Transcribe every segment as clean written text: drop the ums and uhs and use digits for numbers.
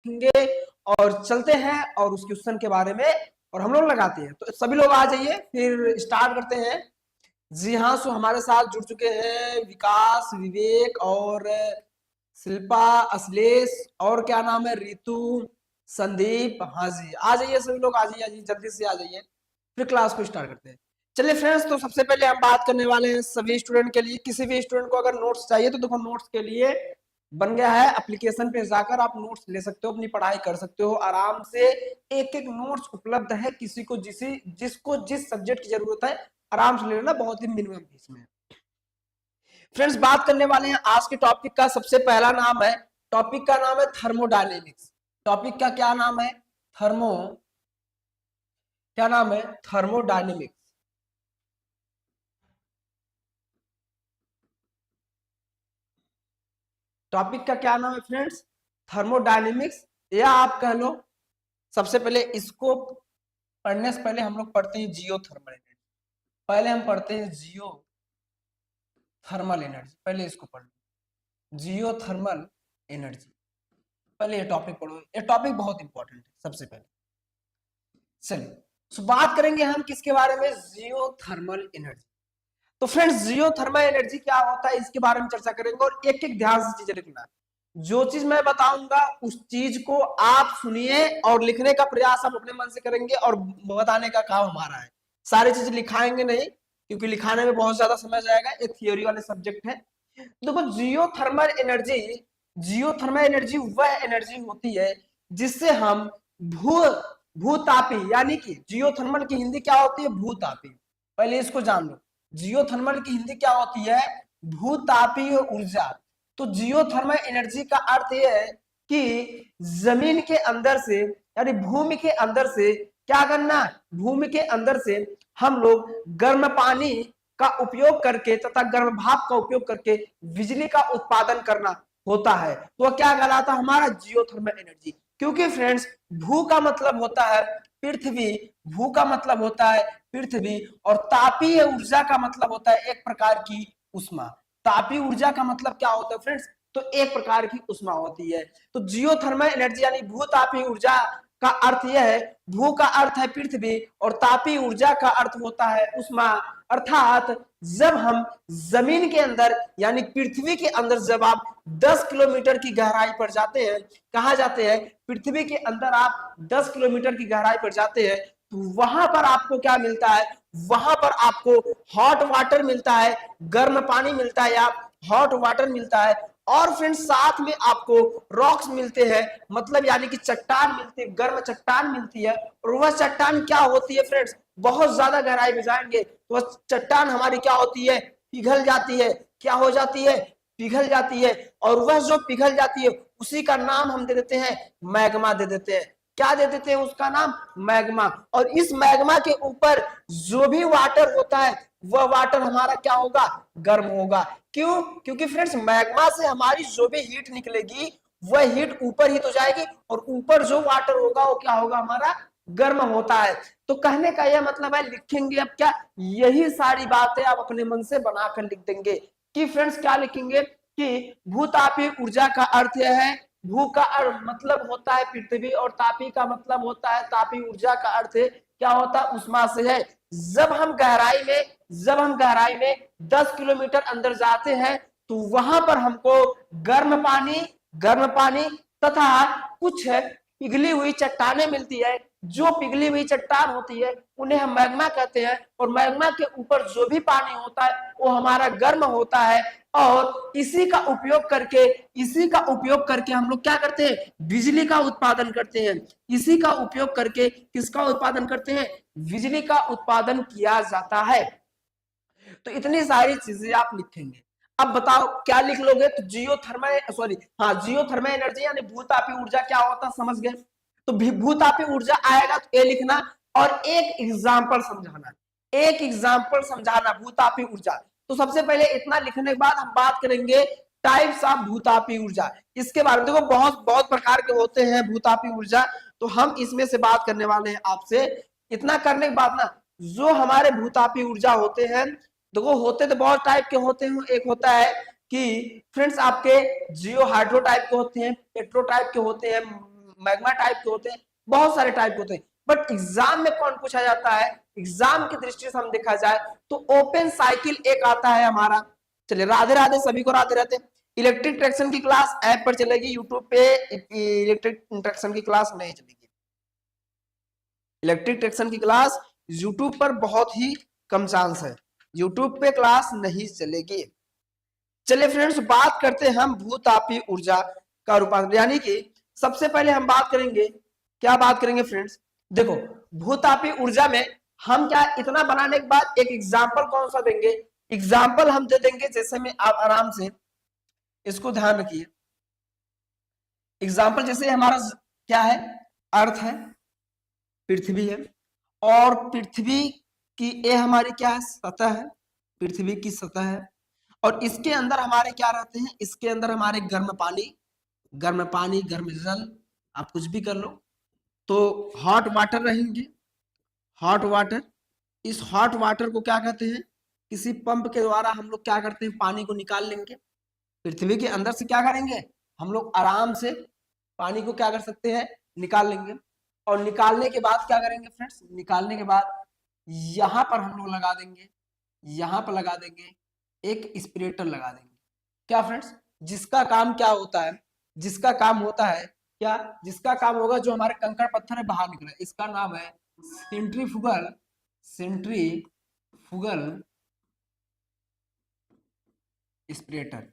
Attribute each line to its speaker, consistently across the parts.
Speaker 1: लिखेंगे और चलते हैं और उस क्वेश्चन के बारे में और हम लोग लगाते हैं। तो सभी लोग आ जाइए, फिर स्टार्ट करते हैं। जी हाँ, सो हमारे साथ जुड़ चुके हैं विकास, विवेक और शिल्पा, अश्लेष और क्या नाम है, रितु, संदीप। हाँ जी, आ जाइए सभी लोग, आ जाइए जल्दी से आ जाइए, फिर क्लास को स्टार्ट करते हैं। चलिए फ्रेंड्स, तो सबसे पहले हम बात करने वाले हैं सभी स्टूडेंट के लिए। किसी भी स्टूडेंट को अगर नोट्स चाहिए तो देखो नोट्स के लिए बन गया है, एप्लीकेशन पे जाकर आप नोट्स ले सकते हो, अपनी पढ़ाई कर सकते हो आराम से। एक एक नोट्स उपलब्ध है, किसी को जिसको जिस सब्जेक्ट की जरूरत है आराम से ले लेना, बहुत ही मिनिमम फीस में। फ्रेंड्स, बात करने वाले हैं आज के टॉपिक का। सबसे पहला नाम है, टॉपिक का नाम है थर्मोडायनेमिक्स। टॉपिक का क्या नाम है? क्या नाम है? थर्मोडायनेमिक्स। टॉपिक का क्या नाम है फ्रेंड्स? थर्मोडायनेमिक्स, या आप कह लो सबसे पहले इसको पढ़ने से पहले हम लोग पढ़ते हैं जियोथर्मल एनर्जी। पहले हम पढ़ते हैं जियो थर्मल एनर्जी, पहले इसको पढ़ लो, जियोथर्मल एनर्जी। पहले ये टॉपिक पढ़ो, ये टॉपिक बहुत इंपॉर्टेंट है। सबसे पहले चलिए तो बात करेंगे हम किसके बारे में? Geothermal energy. तो फ्रेंड्स, जियोथर्मल एनर्जी क्या होता है इसके बारे में चर्चा करेंगे, और एक एक ध्यान से चीजें लिखना। जो चीज मैं बताऊंगा उस चीज को आप सुनिए और लिखने का प्रयास आप अपने मन से करेंगे, और बताने का काम हमारा है। सारी चीज लिखाएंगे नहीं, क्योंकि लिखाने में बहुत ज्यादा समय जाएगा, एक थियोरी वाले सब्जेक्ट है। देखो, जियोथर्मल एनर्जी वह एनर्जी होती है जिससे हम भू भूतापी, यानी कि जियोथर्मल की हिंदी क्या होती है? भूतापी। पहले इसको जान लो, जियोथर्मल की हिंदी क्या होती है? भूतापीय ऊर्जा। तो जियोथर्मल एनर्जी का अर्थ यह है कि जमीन के अंदर से, यानी भूमि के अंदर से क्या करना? भूमि के अंदर से हम लोग गर्म पानी का उपयोग करके तथा गर्म भाप का उपयोग करके बिजली का उत्पादन करना होता है। तो क्या कहलाता है? हमारा जियोथर्मल एनर्जी। क्योंकि फ्रेंड्स, भू का मतलब होता है पृथ्वी, भू का मतलब होता है पृथ्वी, और तापीय ऊर्जा का मतलब होता है एक प्रकार की उष्मा। तापीय ऊर्जा का मतलब क्या होता है फ्रेंड्स? तो एक प्रकार की उष्मा होती है। तो जियोथर्मल एनर्जी यानी भूतापीय ऊर्जा का अर्थ यह है, भू का अर्थ है पृथ्वी और तापीय ऊर्जा का अर्थ होता है उष्मा। अर्थात जब हम जमीन के अंदर यानी पृथ्वी के अंदर जब आप 10 किलोमीटर की गहराई पर जाते हैं, कहा जाते हैं पृथ्वी के अंदर आप 10 किलोमीटर की गहराई पर जाते हैं, तो वहां पर आपको क्या मिलता है? वहां पर आपको हॉट वाटर मिलता है, गर्म पानी मिलता है, आप हॉट वाटर मिलता है। और फ्रेंड्स, साथ में आपको रॉक्स मिलते हैं, मतलब यानी कि चट्टान मिलती है, गर्म चट्टान मिलती है। और वह चट्टान क्या होती है फ्रेंड्स? बहुत ज्यादा गहराई में जाएंगे तो वह चट्टान हमारी क्या होती है? पिघल जाती है। क्या हो जाती है? पिघल जाती है। और वह जो पिघल जाती है उसी का नाम हम दे देते हैं मैग्मा दे देते हैं। क्या दे देते हैं उसका नाम? मैग्मा। और इस मैग्मा के ऊपर जो भी वाटर होता है वह वाटर हमारा क्या होगा? गर्म होगा। क्यों? क्योंकि फ्रेंड्स, मैग्मा से हमारी जो भी हीट निकलेगी वह हीट ऊपर ही तो जाएगी, और ऊपर जो वाटर होगा वो क्या होगा? हमारा गर्म होता है। तो कहने का यह मतलब है, लिखेंगे अब क्या? यही सारी बातें आप अपने मन से बनाकर लिख देंगे कि फ्रेंड्स क्या लिखेंगे कि भूतापीय ऊर्जा का अर्थ यह है, भू का मतलब होता है पृथ्वी, और तापी का मतलब होता है, तापी ऊर्जा का अर्थ क्या होता है? उष्मा से है। जब हम गहराई में 10 किलोमीटर अंदर जाते हैं तो वहां पर हमको गर्म पानी तथा कुछ पिघली हुई चट्टानें मिलती है। जो पिघली हुई चट्टान होती है उन्हें हम मैग्मा कहते हैं, और मैग्मा के ऊपर जो भी पानी होता है वो हमारा गर्म होता है। और इसी का उपयोग करके हम लोग क्या करते हैं? बिजली का उत्पादन करते हैं। इसी का उपयोग करके किसका उत्पादन करते हैं? बिजली का उत्पादन किया जाता है। तो इतनी सारी चीजें आप लिखेंगे। अब बताओ क्या लिख लोगे? तो जियोथर्मल एनर्जी यानी भूतापी ऊर्जा क्या होता है समझ गए। तो भूतापी ऊर्जा आएगा तो ये लिखना, और एक एग्जाम्पल समझाना भूतापी ऊर्जा। तो सबसे पहले इतना लिखने के बाद हम बात करेंगे टाइप्स ऑफ भूतापी ऊर्जा। इसके बारे में देखो, बहुत बहुत प्रकार के होते हैं भूतापी ऊर्जा, तो हम इसमें से बात करने वाले हैं आपसे। इतना करने के बाद ना, जो हमारे भूतापी ऊर्जा होते हैं, देखो होते तो बहुत टाइप के होते हैं। एक होता है कि फ्रेंड्स आपके जियो हाइड्रो टाइप के होते हैं, पेट्रो टाइप के होते हैं, मैग्मा टाइप के होते हैं, बहुत सारे टाइप के होते हैं, बट एग्जाम में कौन पूछा जाता है, एग्जाम की दृष्टि से हम देखा जाए तो ओपन साइकिल एक आता है हमारा। चलिए राधे राधे सभी को, राधे राधे। इलेक्ट्रिक ट्रैक्शन की क्लास ऐप पर चलेगी, यूट्यूब पे इलेक्ट्रिक ट्रैक्शन की क्लास नहीं चलेगी। इलेक्ट्रिक ट्रैक्शन की क्लास यूट्यूब पर बहुत ही कम चांस है, यूट्यूब पे क्लास नहीं चलेगी। चलिए फ्रेंड्स, बात करते हैं हम भूतापीय ऊर्जा का रूपांतर, यानी कि सबसे पहले हम बात करेंगे, क्या बात करेंगे फ्रेंड्स, देखो भूतापीय ऊर्जा में हम क्या इतना बनाने के बाद एक एग्जाम्पल कौन सा देंगे, एग्जाम्पल हम दे देंगे, जैसे में आप आराम से इसको ध्यान रखिए। एग्जाम्पल जैसे हमारा क्या है, अर्थ है, पृथ्वी है, और पृथ्वी की ये हमारी क्या है, सतह है, पृथ्वी की सतह है, और इसके अंदर हमारे क्या रहते हैं, इसके अंदर हमारे गर्म पानी, गर्म जल, आप कुछ भी कर लो, तो हॉट वाटर रहेंगे, हॉट वाटर। इस हॉट वाटर को क्या कहते हैं, किसी पंप के द्वारा हम लोग क्या करते हैं, पानी को निकाल लेंगे, पृथ्वी के अंदर से क्या करेंगे, हम लोग आराम से पानी को क्या कर सकते हैं, निकाल लेंगे। और निकालने के बाद क्या करेंगे फ्रेंड्स, निकालने के बाद यहां पर हम लोग लगा देंगे, यहां पर लगा देंगे एक स्पिरेटर लगा देंगे, क्या फ्रेंड्स, जिसका काम क्या होता है, जिसका काम होता है क्या, जिसका काम होगा जो हमारे कंकड़ पत्थर है बाहर निकले, इसका नाम है सेंट्रीफ्यूगल, सेंट्रीफ्यूगल स्पिरेटर।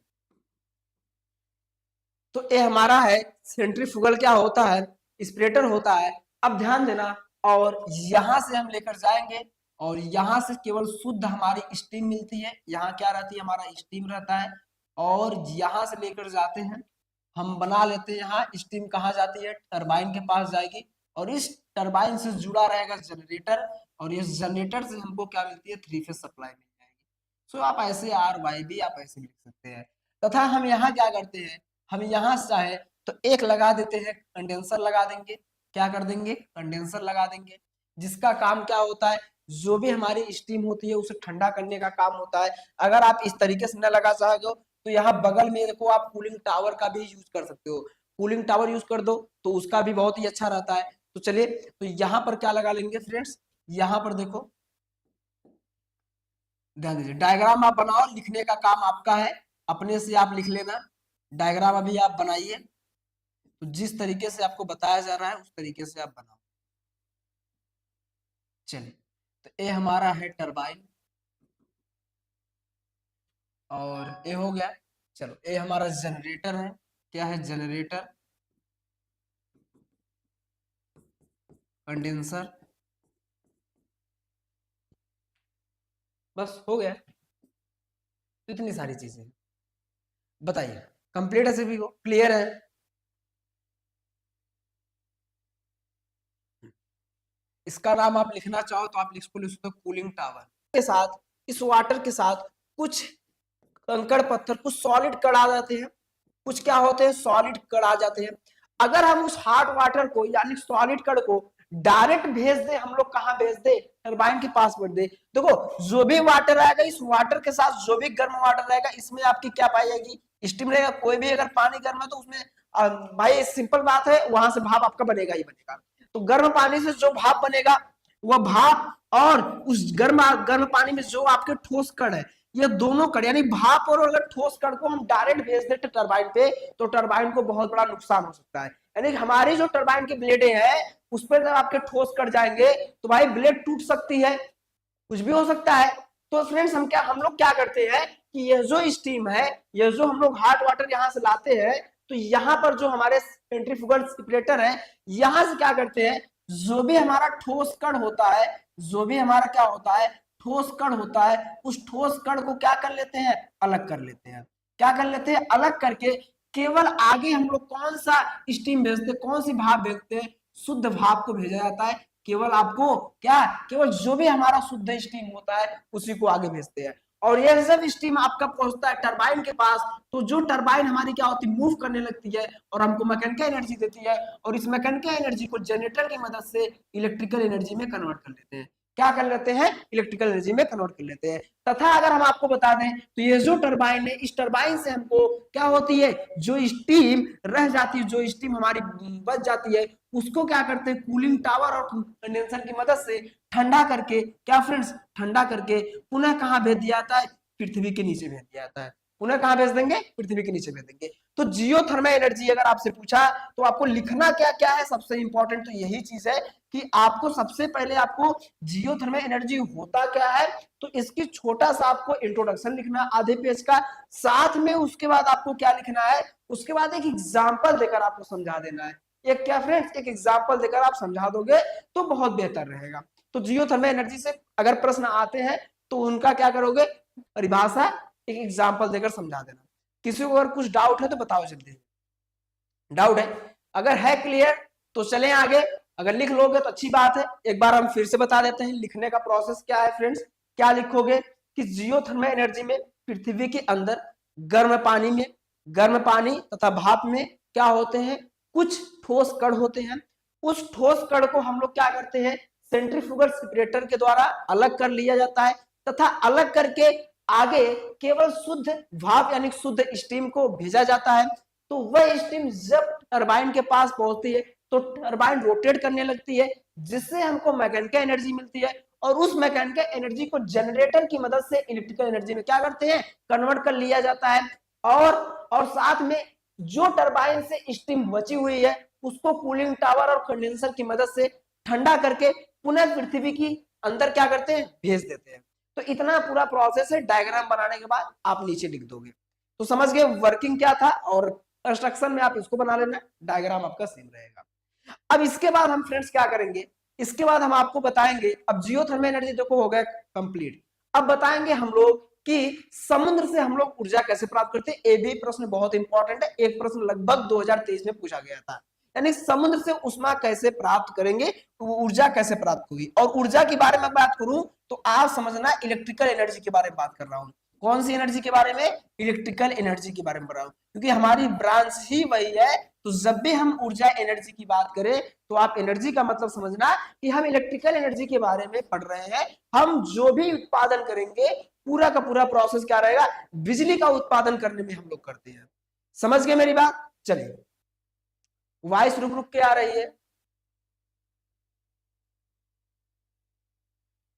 Speaker 1: तो ये हमारा है सेंट्रीफ्यूगल क्या होता है, स्पिरेटर होता है। अब ध्यान देना, और यहां से हम लेकर जाएंगे, और यहां से केवल शुद्ध हमारी स्टीम मिलती है, यहाँ क्या रहती है, हमारा स्टीम रहता है, और यहां से लेकर जाते हैं, हम बना लेते हैं, यहाँ स्टीम कहाँ जाती है, टरबाइन के पास जाएगी, और इस टरबाइन से जुड़ा रहेगा जनरेटर, और इस जनरेटर से हमको क्या मिलती है, 3 फेज सप्लाई मिल जाएगी। सो आप ऐसे आर वाई भी आप ऐसे लिख सकते हैं। तथा हम यहाँ क्या करते हैं, हम यहाँ चाहे तो एक लगा देते हैं, कंडेंसर लगा देंगे, क्या कर देंगे, कंडेंसर लगा देंगे, जिसका काम क्या होता है, जो भी हमारी स्टीम होती है उसे ठंडा करने का काम होता है। अगर आप इस तरीके से न लगा चाहे तो यहाँ बगल में देखो, आप कूलिंग टावर का भी यूज कर सकते हो, कूलिंग टावर यूज कर दो तो उसका भी बहुत ही अच्छा रहता है। तो चलिए, तो यहाँ पर क्या लगा लेंगे फ्रेंड्स, यहाँ पर देखो ध्यान दीजिए, डायग्राम आप बनाओ, लिखने का काम आपका है, अपने से आप लिख लेना, डायग्राम अभी आप बनाइए, तो जिस तरीके से आपको बताया जा रहा है उस तरीके से आप बनाओ। चलिए, तो ये हमारा है टरबाइन, और ये हो गया। चलो, ये हमारा जनरेटर है, क्या है, जनरेटर, कंडेंसर, बस हो गया। तो इतनी सारी चीजें, बताइए कंप्लीट है सभी को, क्लियर है। इसका नाम आप लिखना चाहो तो आप लिख सकते हो कूलिंग टावर। के साथ, इस वाटर के साथ कुछ कंकड़ पत्थर, कुछ सॉलिड कण आ जाते हैं, कुछ क्या होते हैं, सॉलिड कण आ जाते हैं। अगर हम उस हार्ड वाटर को यानी सॉलिड कण को डायरेक्ट भेज दे, हम लोग कहाँ भेज दे, टरबाइन के पास भेज दे, देखो जो भी वाटर आएगा, इस वाटर के साथ जो भी गर्म वाटर रहेगा, इसमें आपकी क्या पाई जाएगी, स्टीम रहेगा। कोई भी अगर पानी गर्म है तो उसमें भाई सिंपल बात है, वहां से भाप आपका बनेगा ही बनेगा। तो गर्म पानी से जो भाप बनेगा, वह भाप और उस गर्म गर्म पानी में जो आपके ठोस कण है, ये दोनों कण यानी भाप और अगर ठोस कण को हम डायरेक्ट भेज देते टरबाइन पे, तो टरबाइन को बहुत बड़ा नुकसान हो सकता है। यानी हमारी जो टरबाइन की ब्लेडें हैं, उस पर जब आपके ठोस कण जाएंगे तो भाई ब्लेड टूट सकती है, कुछ भी हो सकता है। तो फ्रेंड्स, हम लोग क्या करते हैं कि ये जो स्टीम है, ये जो हम लोग हॉट वाटर यहाँ से लाते हैं, तो यहाँ पर जो हमारे सेंट्रीफ्यूगल स्पिरेटर है, यहाँ से क्या करते हैं, जो भी हमारा ठोस कण होता है, जो भी हमारा क्या होता है, ठोस कण होता है, उस ठोस कण को क्या कर लेते हैं, अलग कर लेते हैं। क्या कर लेते हैं, अलग करके केवल आगे हम लोग कौन सा स्टीम भेजते, कौन सी भाप भेजते हैं, शुद्ध भाप को भेजा जाता है। केवल आपको क्या, केवल जो भी हमारा शुद्ध स्टीम होता है उसी को आगे भेजते हैं। और ये जब स्टीम आपका पहुंचता है टरबाइन के पास, तो जो टरबाइन हमारी क्या होती है, मूव करने लगती है और हमको मैकेनिकल एनर्जी देती है, और इस मैकेनिकल एनर्जी को जनरेटर की मदद से इलेक्ट्रिकल एनर्जी में कन्वर्ट कर लेते हैं। क्या कर लेते हैं, इलेक्ट्रिकल एनर्जी में कन्वर्ट कर लेते हैं। तथा अगर हम आपको बता दें तो ये जो टरबाइन है, इस टरबाइन से हमको क्या होती है, जो स्टीम रह जाती है, जो स्टीम हमारी बच जाती है, उसको क्या करते हैं, कूलिंग टावर और कंडेंसर की मदद से ठंडा करके, क्या फ्रेंड्स, ठंडा करके पुनः कहां भेज दिया जाता है, पृथ्वी के नीचे भेज दिया जाता है। पुनः कहां भेज देंगे, पृथ्वी के नीचे भेज देंगे। तो जियोथर्मल एनर्जी अगर आपसे पूछा तो आपको लिखना क्या क्या है, सबसे इंपॉर्टेंट तो यही चीज है कि आपको सबसे पहले आपको जियोथर्मल एनर्जी होता क्या है, तो इसकी छोटा सा आपको इंट्रोडक्शन लिखना आधे पेज का, साथ में उसके बाद आपको क्या लिखना है, उसके बाद एक एग्जाम्पल देकर आपको समझा देना है। एक क्या फ्रेंड्स, एक एग्जाम्पल देकर आप समझा दोगे तो बहुत बेहतर रहेगा। तो जियोथर्मल एनर्जी से अगर प्रश्न आते हैं तो उनका क्या करोगे, परिभाषा एक एग्जाम्पल देकर समझा देना। किसी को अगर कुछ डाउट है तो बताओ जल्दी, डाउट है, अगर है क्लियर तो चलें आगे, अगर लिख लोगे तो अच्छी बात है। एक बार हम फिर से बता देते हैं लिखने का प्रोसेस क्या है फ्रेंड्स। क्या लिखोगे कि जियोथर्मल एनर्जी में पृथ्वी के अंदर गर्म पानी में, गर्म पानी तथा भाप में क्या होते हैं, कुछ ठोस कण होते हैं। उस ठोस कण को हम लोग क्या करते हैं, सेंट्रीफ्यूगल सेपरेटर के द्वारा अलग कर लिया जाता है, तथा अलग करके आगे केवल शुद्ध भाप यानी शुद्ध स्टीम को भेजा जाता है। तो वह स्टीम जब टरबाइन के पास पहुंचती है तो टरबाइन रोटेट करने लगती है, जिससे हमको मैकेनिकल एनर्जी मिलती है, और उस मैकेनिकल एनर्जी को जनरेटर की मदद से इलेक्ट्रिकल एनर्जी में क्या करते हैं, कन्वर्ट कर लिया जाता है। और साथ में जो टरबाइन से स्टीम बची हुई है उसको कूलिंग टावर और कंडेंसर की मदद से ठंडा करके पुनः पृथ्वी की अंदर क्या करते हैं, भेज देते हैं। तो इतना पूरा प्रोसेस है, डायग्राम बनाने के बाद आप नीचे लिख दोगे। तो समझ गए वर्किंग क्या था, और कंस्ट्रक्शन में आप इसको बना लेना, डायग्राम आपका सेम रहेगा। अब इसके बाद हम फ्रेंड्स क्या करेंगे, इसके बाद हम आपको बताएंगे, अब जियोथर्मल एनर्जी देखो हो गया कंप्लीट। अब बताएंगे हम लोग कि समुद्र से हम लोग ऊर्जा कैसे प्राप्त करते हैं। ये भी प्रश्न बहुत इंपॉर्टेंट है, एक प्रश्न लगभग 2023 में पूछा गया था, यानी समुद्र से उष्मा कैसे प्राप्त करेंगे, तो ऊर्जा कैसे प्राप्त होगी। और ऊर्जा के बारे में बात करूं तो आप समझना इलेक्ट्रिकल एनर्जी के बारे में बात कर रहा हूं। कौन सी एनर्जी के बारे में, इलेक्ट्रिकल एनर्जी के बारे में बता रहा हूं, क्योंकि हमारी ब्रांच ही वही है। तो जब भी हम ऊर्जा एनर्जी की बात करें तो आप एनर्जी का मतलब समझना कि हम इलेक्ट्रिकल एनर्जी के बारे में पढ़ रहे हैं। हम जो भी उत्पादन करेंगे पूरा का पूरा प्रोसेस क्या रहेगा, बिजली का उत्पादन करने में हम लोग करते हैं। समझ गए मेरी बात, चलिए वॉइस रुक रुक के आ रही है,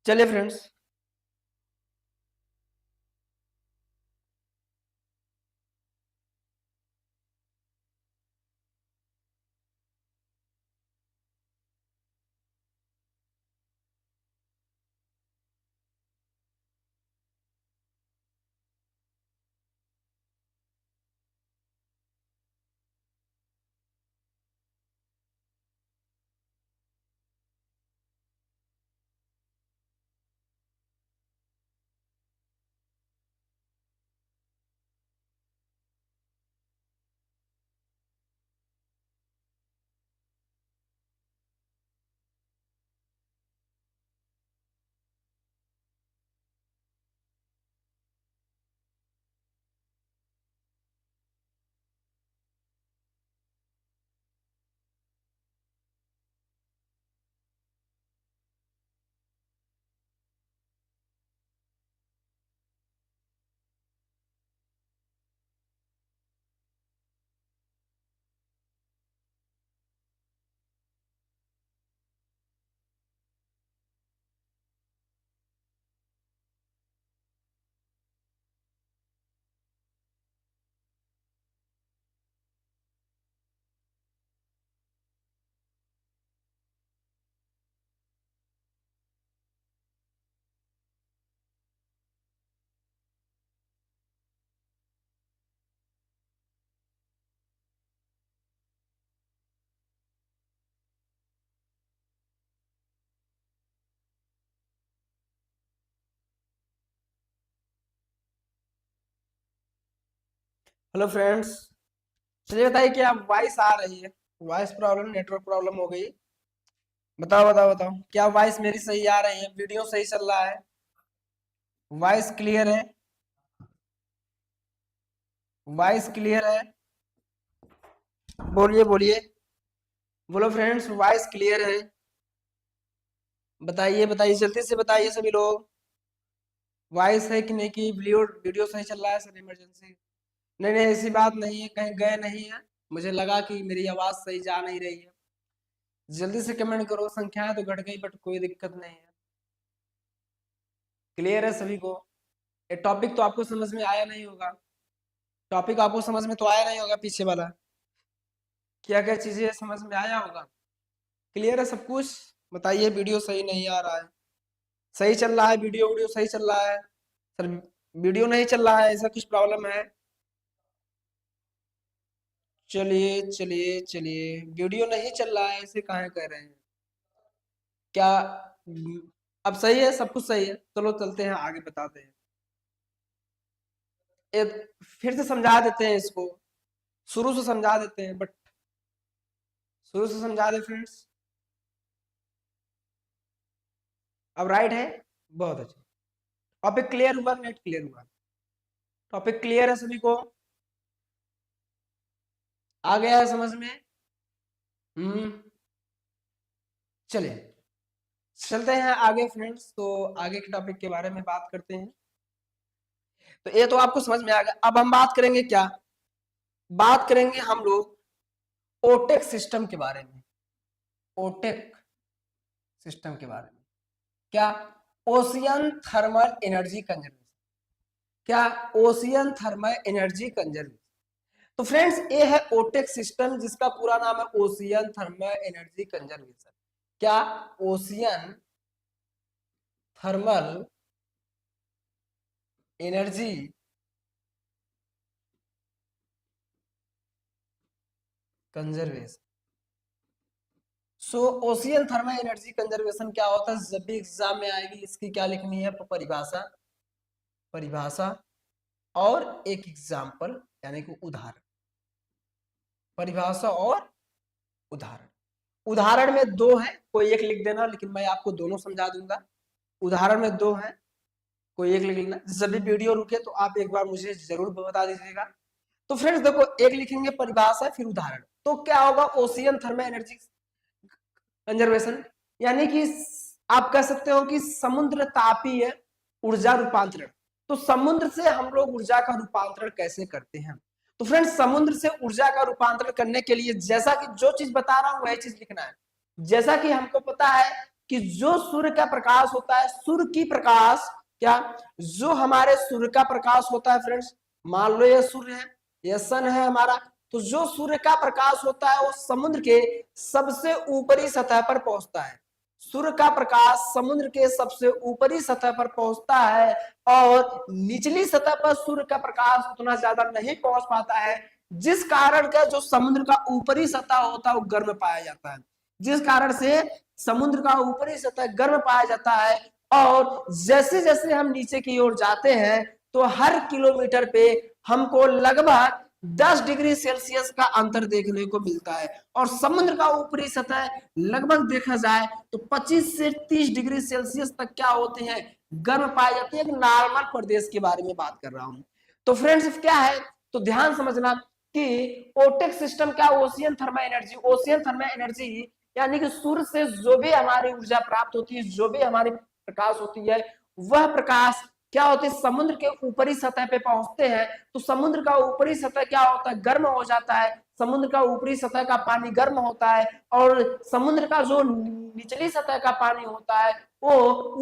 Speaker 1: चलिए फ्रेंड्स। हेलो फ्रेंड्स, चलिए बताइए क्या वॉइस आ रही है, वॉइस प्रॉब्लम, नेटवर्क प्रॉब्लम हो गई, बताओ बताओ बताओ, क्या वॉइस मेरी सही आ रही है, वीडियो सही चल रहा है, वॉइस क्लियर है, वॉइस क्लियर है, बोलिए बोलिए, बोलो फ्रेंड्स वॉइस क्लियर है। बताइए बताइए, जल्दी से बताइए सभी लोग। वॉइस है कि नहीं, कि वीडियो वीडियो सही चल रहा है सर? इमरजेंसी नहीं नहीं, ऐसी बात नहीं है, कहीं गए नहीं है। मुझे लगा कि मेरी आवाज सही जा नहीं रही है। जल्दी से कमेंट करो, संख्याएं तो घट गई बट कोई दिक्कत नहीं है। क्लियर है सभी को? ये टॉपिक तो आपको समझ में आया नहीं होगा। टॉपिक आपको समझ में तो आया नहीं होगा, पीछे वाला क्या क्या चीजें समझ में आया होगा। क्लियर है सब कुछ? बताइए, वीडियो सही नहीं आ रहा है? सही चल रहा है वीडियो? वीडियो सही चल रहा है सर? वीडियो नहीं चल रहा है, ऐसा कुछ प्रॉब्लम है? चलिए चलिए चलिए, वीडियो नहीं चल रहा है ऐसे काहे कह रहे हैं? क्या अब सही है? सब कुछ सही है? चलो चलते हैं आगे, बताते हैं। फिर से समझा देते हैं इसको, शुरू से समझा देते हैं, बट शुरू से समझा दे फ्रेंड्स। अब राइट है, बहुत अच्छा। टॉपिक क्लियर हुआ? नेट क्लियर हुआ? टॉपिक क्लियर है सभी को? आ गया है समझ में? हम्म। चलिए चलते हैं आगे फ्रेंड्स, तो आगे के टॉपिक के बारे में बात करते हैं। तो ये तो आपको समझ में आ गया। अब हम बात करेंगे क्या? बात करेंगे हम लोग ओटेक सिस्टम के बारे में। ओटेक सिस्टम के बारे में क्या? Ocean thermal energy conservation. क्या? Ocean thermal energy conservation. तो फ्रेंड्स ये है ओटेक सिस्टम, जिसका पूरा नाम है ओशियन थर्मल एनर्जी कंजर्वेशन। क्या? Ocean thermal energy conservation. So ocean thermal energy conservation क्या होता है? जब भी एग्जाम में आएगी इसकी क्या लिखनी है? परिभाषा, परिभाषा और एक एग्जाम्पल यानी कि उदाहरण। परिभाषा और उदाहरण। उदाहरण में दो है, कोई एक लिख देना, लेकिन मैं आपको दोनों समझा दूंगा। उदाहरण में दो है, कोई एक लिख लेना। जब भी वीडियो रुके तो आप एक बार मुझे जरूर बता दीजिएगा। तो फ्रेंड्स देखो, एक लिखेंगे परिभाषा फिर उदाहरण, तो क्या होगा? ओशियन थर्मल एनर्जी कंजर्वेशन यानी कि आप कह सकते हो कि समुद्र तापीय ऊर्जा रूपांतरण। तो समुद्र से हम लोग ऊर्जा का रूपांतरण कैसे करते हैं? तो फ्रेंड्स समुद्र से ऊर्जा का रूपांतरण करने के लिए, जैसा कि जो चीज बता रहा हूं वही चीज लिखना है। जैसा कि हमको पता है कि जो सूर्य का प्रकाश होता है, सूर्य की प्रकाश, क्या जो हमारे सूर्य का प्रकाश होता है फ्रेंड्स, मान लो ये सूर्य है, ये सन है हमारा, तो जो सूर्य का प्रकाश होता है वो समुद्र के सबसे ऊपरी सतह पर पहुंचता है। सूर्य का प्रकाश समुद्र के सबसे ऊपरी सतह पर पहुंचता है, और निचली सतह पर सूर्य का प्रकाश उतना ज्यादा नहीं पहुंच पाता है, जिस कारण का जो समुद्र का ऊपरी सतह होता है वो गर्म पाया जाता है। जिस कारण से समुद्र का ऊपरी सतह गर्म पाया जाता है, और जैसे जैसे हम नीचे की ओर जाते हैं तो हर किलोमीटर पे हमको लगभग 10 डिग्री सेल्सियस का अंतर देखने को मिलता है, और समुद्र का ऊपरी सतह लगभग देखा जाए तो 25 से 30 डिग्री सेल्सियस तक क्या होते हैं? गर्म पाए जाते हैं। एक नॉर्मल प्रदेश के बारे में बात कर रहा हूं। तो फ्रेंड्स क्या है, तो ध्यान समझना कि ओटेक सिस्टम क्या? Ocean thermal energy. Ocean thermal energy यानी कि सूर्य से जो भी हमारी ऊर्जा प्राप्त होती है, जो भी हमारी प्रकाश होती है, वह प्रकाश क्या होती है? समुद्र के ऊपरी सतह पे पहुंचते हैं, तो समुद्र का ऊपरी सतह क्या होता है? गर्म हो जाता है। समुद्र का ऊपरी सतह का पानी गर्म होता है, और समुद्र का जो निचली सतह का पानी होता है वो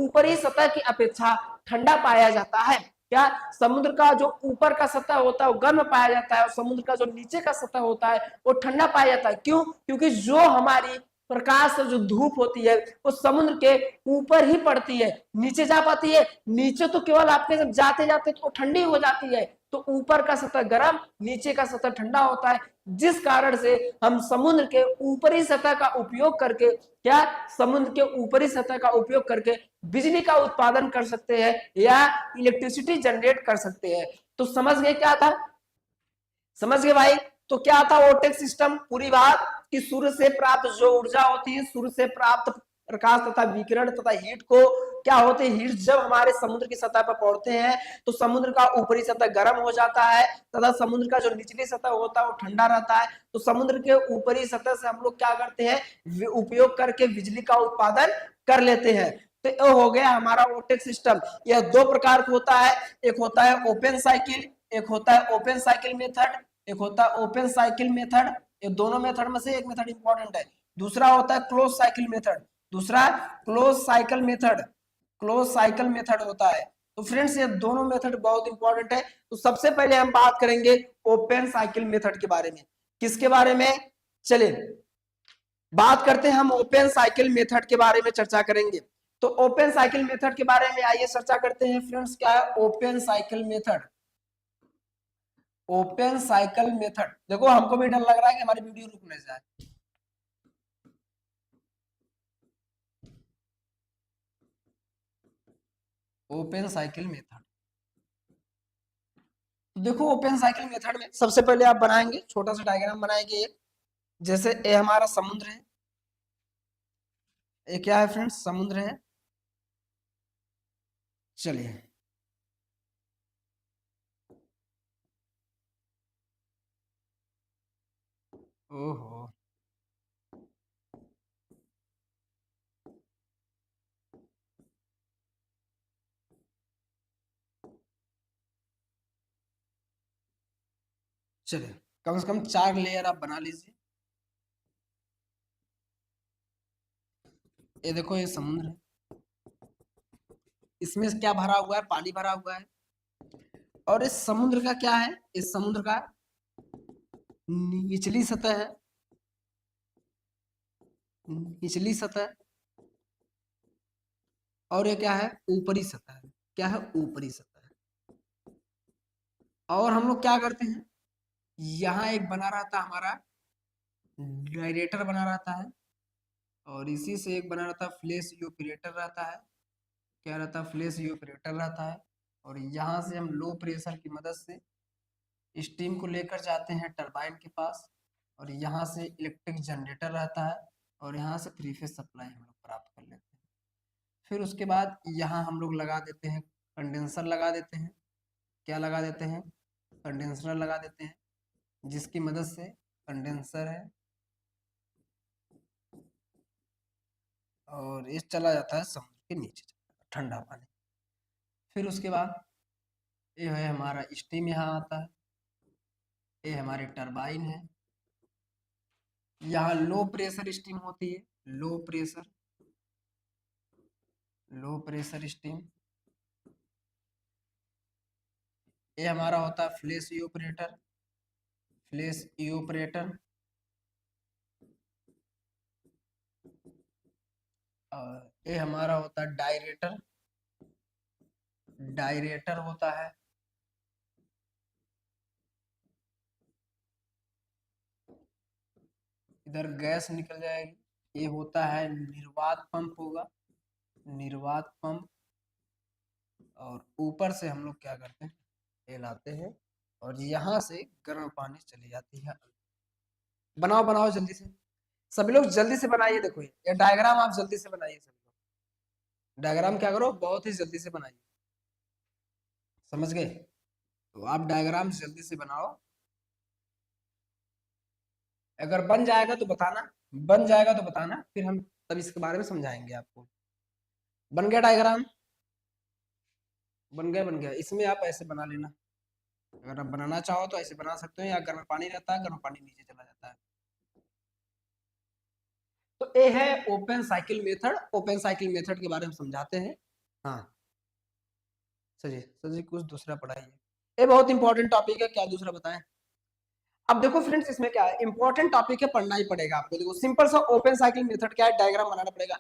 Speaker 1: ऊपरी सतह की अपेक्षा ठंडा पाया जाता है। क्या? समुद्र का जो ऊपर का सतह होता है वो गर्म पाया जाता है, और समुद्र का जो नीचे का सतह होता है वो ठंडा पाया जाता है। क्यों? क्योंकि जो हमारी प्रकाश से जो धूप होती है वो समुद्र के ऊपर ही पड़ती है, नीचे जा पाती है? नीचे तो केवल आपके जब जाते जाते तो ठंडी हो जाती है। तो ऊपर का सतह गर्म, नीचे का सतह ठंडा होता है, जिस कारण से हम समुद्र के ऊपरी सतह का उपयोग करके, क्या समुद्र के ऊपरी सतह का उपयोग करके बिजली का उत्पादन कर सकते हैं या इलेक्ट्रिसिटी जनरेट कर सकते हैं। तो समझ गए क्या था? समझ गए भाई? तो क्या था ओटेक सिस्टम? पूरी बात कि सूर्य से प्राप्त जो ऊर्जा होती है, सूर्य से प्राप्त प्रकाश तथा विकिरण तथा हीट को, क्या होते हैं? हीट जब हमारे समुद्र की सतह पर पहुंचते हैं तो समुद्र का ऊपरी सतह गर्म हो जाता है, तथा समुद्र का जो निचली सतह होता है वो ठंडा रहता है। तो समुद्र के ऊपरी सतह से हम लोग क्या करते हैं? उपयोग करके बिजली का उत्पादन कर लेते हैं। तो ये हो गया हमारा वोल्टेज सिस्टम। यह दो प्रकार का होता है, एक होता है ओपन साइकिल, एक होता है ओपन साइकिल मेथड, एक होता है ओपन साइकिल मेथड। ये दोनों मेथड में से एक मेथड इंपॉर्टेंट है। दूसरा होता है क्लोज साइकिल मेथड, दूसरा close cycle method, close cycle method होता है। तो फ्रेंड्स ये दोनों मेथड बहुत इंपॉर्टेंट है। तो सबसे पहले हम बात करेंगे ओपन साइकिल मेथड के बारे में। किसके बारे में? चलिए बात करते हैं हम ओपन साइकिल मेथड के बारे में चर्चा करेंगे। तो ओपन साइकिल मेथड के बारे में आइए चर्चा करते हैं फ्रेंड्स। क्या है open cycle method? Open cycle method, देखो हमको भी डर लग रहा है कि हमारी वीडियो रुक न जाए। ओपन साइकिल मेथड, देखो ओपन साइकिल मेथड में सबसे पहले आप बनाएंगे छोटा सा डायग्राम बनाएंगे एक, जैसे ये हमारा समुद्र है, ये क्या है फ्रेंड्स? समुद्र है। चलिए ओहो, चलिए कम से कम 4 लेयर आप बना लीजिए। ये देखो ये समुद्र है, इसमें क्या भरा हुआ है? पानी भरा हुआ है। और इस समुद्र का क्या है? इस समुद्र का निचली सतह है, निचली सतह, और ये क्या है? ऊपरी सतह है। क्या है? ऊपरी सतह है। और हम लोग क्या करते हैं, यहाँ एक बना रहता हमारा डायरेटर बना रहता है, और इसी से एक बना रहता है फ्लैश यूपरेटर रहता है। क्या रहता है? फ्लैश यूपरेटर रहता है। और यहाँ से हम लो प्रेशर की मदद से स्टीम को लेकर जाते हैं टरबाइन के पास, और यहाँ से इलेक्ट्रिक जनरेटर रहता है, और यहाँ से 3 फेज सप्लाई हम लोग प्राप्त कर लेते हैं। फिर उसके बाद यहाँ हम लोग लगा देते हैं कंडेंसर लगा देते हैं। क्या लगा देते हैं? कंडेंसर लगा देते हैं, जिसकी मदद से कंडेंसर है और ये चला जाता है समुद्र के नीचे ठंडा पानी। फिर उसके बाद ये है हमारा स्टीम यहाँ आता है, ये हमारी टरबाइन है। यहाँ लो प्रेशर स्टीम होती है, low pressure, low pressure steam. ये हमारा होता है फ्लैश इवेपोरेटर, फ्लैश इवेपोरेटर। और ये हमारा होता है डायरेटर, डायरेटर होता है। इधर गैस निकल जाएगी, ये होता है निर्वात पंप होगा, निर्वात पंप। और ऊपर से हम लोग क्या करते हैं, ये लाते हैं, और यहाँ से गर्म पानी चली जाती है। बनाओ बनाओ जल्दी से, सभी लोग जल्दी से बनाइए। देखो ये डायग्राम आप जल्दी से बनाइए, सभी लोग डायग्राम क्या करो, बहुत ही जल्दी से बनाइए। समझ गए? तो आप डायग्राम जल्दी से बनाओ। अगर बन जाएगा तो बताना, बन जाएगा तो बताना, फिर हम तब इसके बारे में समझाएंगे आपको। बन गया डायग्राम? बन गया, बन गया। इसमें आप ऐसे बना लेना, अगर आप बनाना चाहो तो ऐसे बना सकते हो, या गर्म पानी रहता है, गर्म पानी नीचे चला जाता है। तो ये है open cycle method. Open cycle method के बारे में समझाते हैं। हाँ सजी सजी कुछ दूसरा पढ़ाइए, ये बहुत इंपॉर्टेंट टॉपिक है। क्या दूसरा बताएं? अब देखो फ्रेंड्स इसमें क्या है, इंपॉर्टेंट टॉपिक है, पढ़ना ही पड़ेगा आपको। देखो सिंपल सा ओपन साइकिल मेथड क्या है, डायग्राम बनाना पड़ेगा।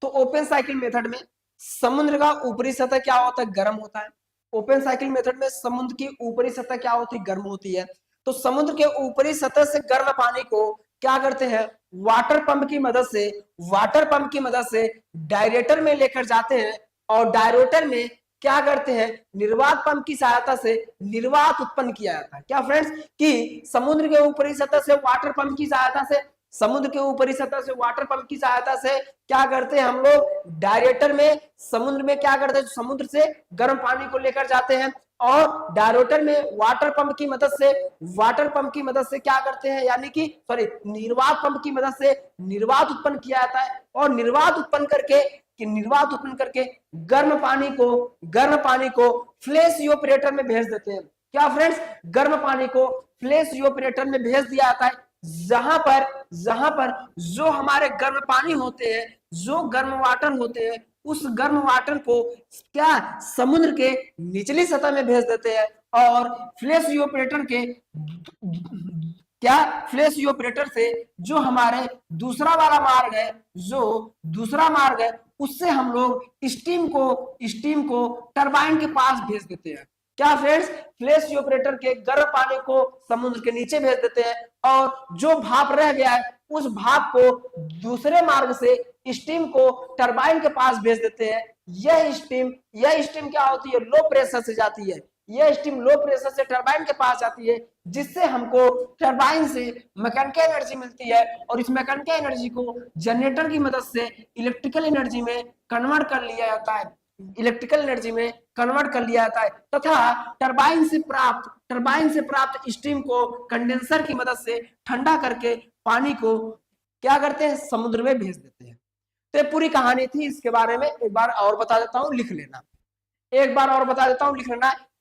Speaker 1: तो ओपन साइकिल मेथड में समुद्र का ऊपरी सतह क्या होता है? गर्म होता है। ओपन साइकिल मेथड में समुद्र की ऊपरी सतह क्या होती है? गर्म होती है। तो समुद्र के ऊपरी सतह से गर्म पानी को क्या करते हैं, वाटर पंप की मदद से, वाटर पंप की मदद से डायरेटर में लेकर जाते हैं, और डायरेटर में क्या करते हैं, निर्वात पंप की सहायता से निर्वात उत्पन्न किया जाता है। क्या फ्रेंड्स, कि समुद्र के ऊपरी सतह से वाटर पंप की सहायता से, समुद्र के ऊपरी सतह से वाटर पंप की सहायता से क्या करते हैं हम लोग, डायरेटर में समुद्र में क्या करते हैं, समुद्र से गर्म पानी को लेकर जाते हैं, और डायरेटर में वाटर पंप की मदद से क्या करते हैं, यानी कि सॉरी निर्वात पंप की मदद से निर्वात उत्पन्न किया जाता है, और निर्वात उत्पन्न करके गर्म पानी को फ्लैश इवेपोरेटर में भेज देते हैं। क्या फ्रेंड्स, गर्म पानी को फ्लैश इवेपोरेटर में भेज दिया जाता है, जहां पर जो हमारे गर्म पानी होते हैं, जो गर्म वाटर होते हैं, उस गर्म वाटर को क्या समुद्र के निचली सतह में भेज देते हैं, और फ्लैश इवेपोरेटर के क्या फ्लैश इवेपोरेटर से जो हमारे दूसरा मार्ग है उससे हम लोग स्टीम को टरबाइन के पास भेज देते हैं। क्या फ्रेंड्स, फ्लैश इवेपोरेटर के गर्म पानी को समुद्र के नीचे भेज देते हैं, और जो भाप रह गया है उस भाप को दूसरे मार्ग से स्टीम को टरबाइन के पास भेज देते हैं। यह स्टीम क्या होती है, लो प्रेशर से जाती है। यह स्टीम लो प्रेशर से टरबाइन के पास जाती है, जिससे हमको टरबाइन से मैकेनिकल एनर्जी मिलती है, और इस मैकेनिकल एनर्जी को जनरेटर की मदद से इलेक्ट्रिकल एनर्जी में कन्वर्ट कर लिया जाता है तथा टरबाइन से प्राप्त स्टीम को कंडेंसर की मदद से ठंडा करके पानी को क्या करते हैं, समुद्र में भेज देते हैं। तो ये पूरी कहानी थी। इसके बारे में एक बार और बता देता हूं, लिख लेना।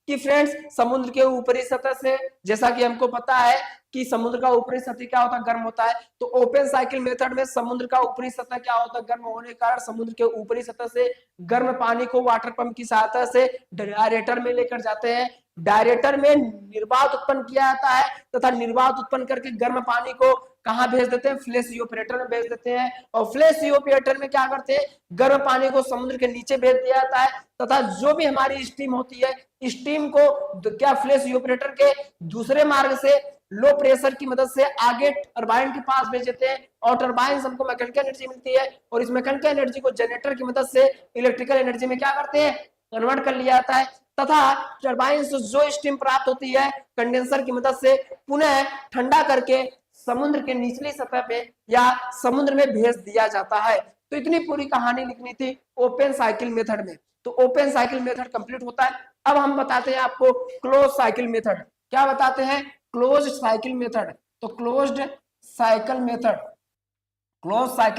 Speaker 1: कि फ्रेंड्स, समुद्र के ऊपरी सतह से, जैसा कि हमको पता है कि समुद्र का ऊपरी सतह क्या होता है, गर्म होता है। तो ओपन साइकिल मेथड में समुद्र का ऊपरी सतह क्या होता है, गर्म होने के कारण समुद्र के ऊपरी सतह से गर्म पानी को वाटर पंप की सहायता से डायरेटर में लेकर जाते हैं। डायरेटर में निर्वात उत्पन्न किया जाता है, तथा निर्वात उत्पन्न करके गर्म पानी को कहां भेज देते हैं, फ्लैश इवेपोरेटर में भेज देते हैं, और फ्लैश इवेपोरेटर में क्या करते हैं, गर्म पानी को समुद्र के नीचे भेज दिया जाता है, तथा जो भी हमारी स्टीम होती है, स्टीम को क्या फ्लैश इवेपोरेटर के दूसरे मार्ग से लो प्रेशर की मदद से आगे टरबाइन के पास भेज देते हैं, और टरबाइन से हमको मैकेनिकल एनर्जी मिलती है, और इस मैकेनिकल एनर्जी को जनरेटर की मदद से इलेक्ट्रिकल एनर्जी में क्या करते हैं, कन्वर्ट कर लिया जाता है, तथा टरबाइन से जो स्टीम प्राप्त होती है कंडेंसर की मदद से पुनः ठंडा करके समुद्र के निचली सतह पे या समुद्र में भेज दिया जाता है। तो इतनी पूरी कहानी लिखनी थी ओपन साइकिल मेथड में। तो ओपन साइकिल मेथड कंप्लीट होता है। अब हम बताते हैं आपको क्लोज साइकिल मेथड। क्या बताते हैं, क्लोज साइकिल मेथड। तो क्लोज साइकिल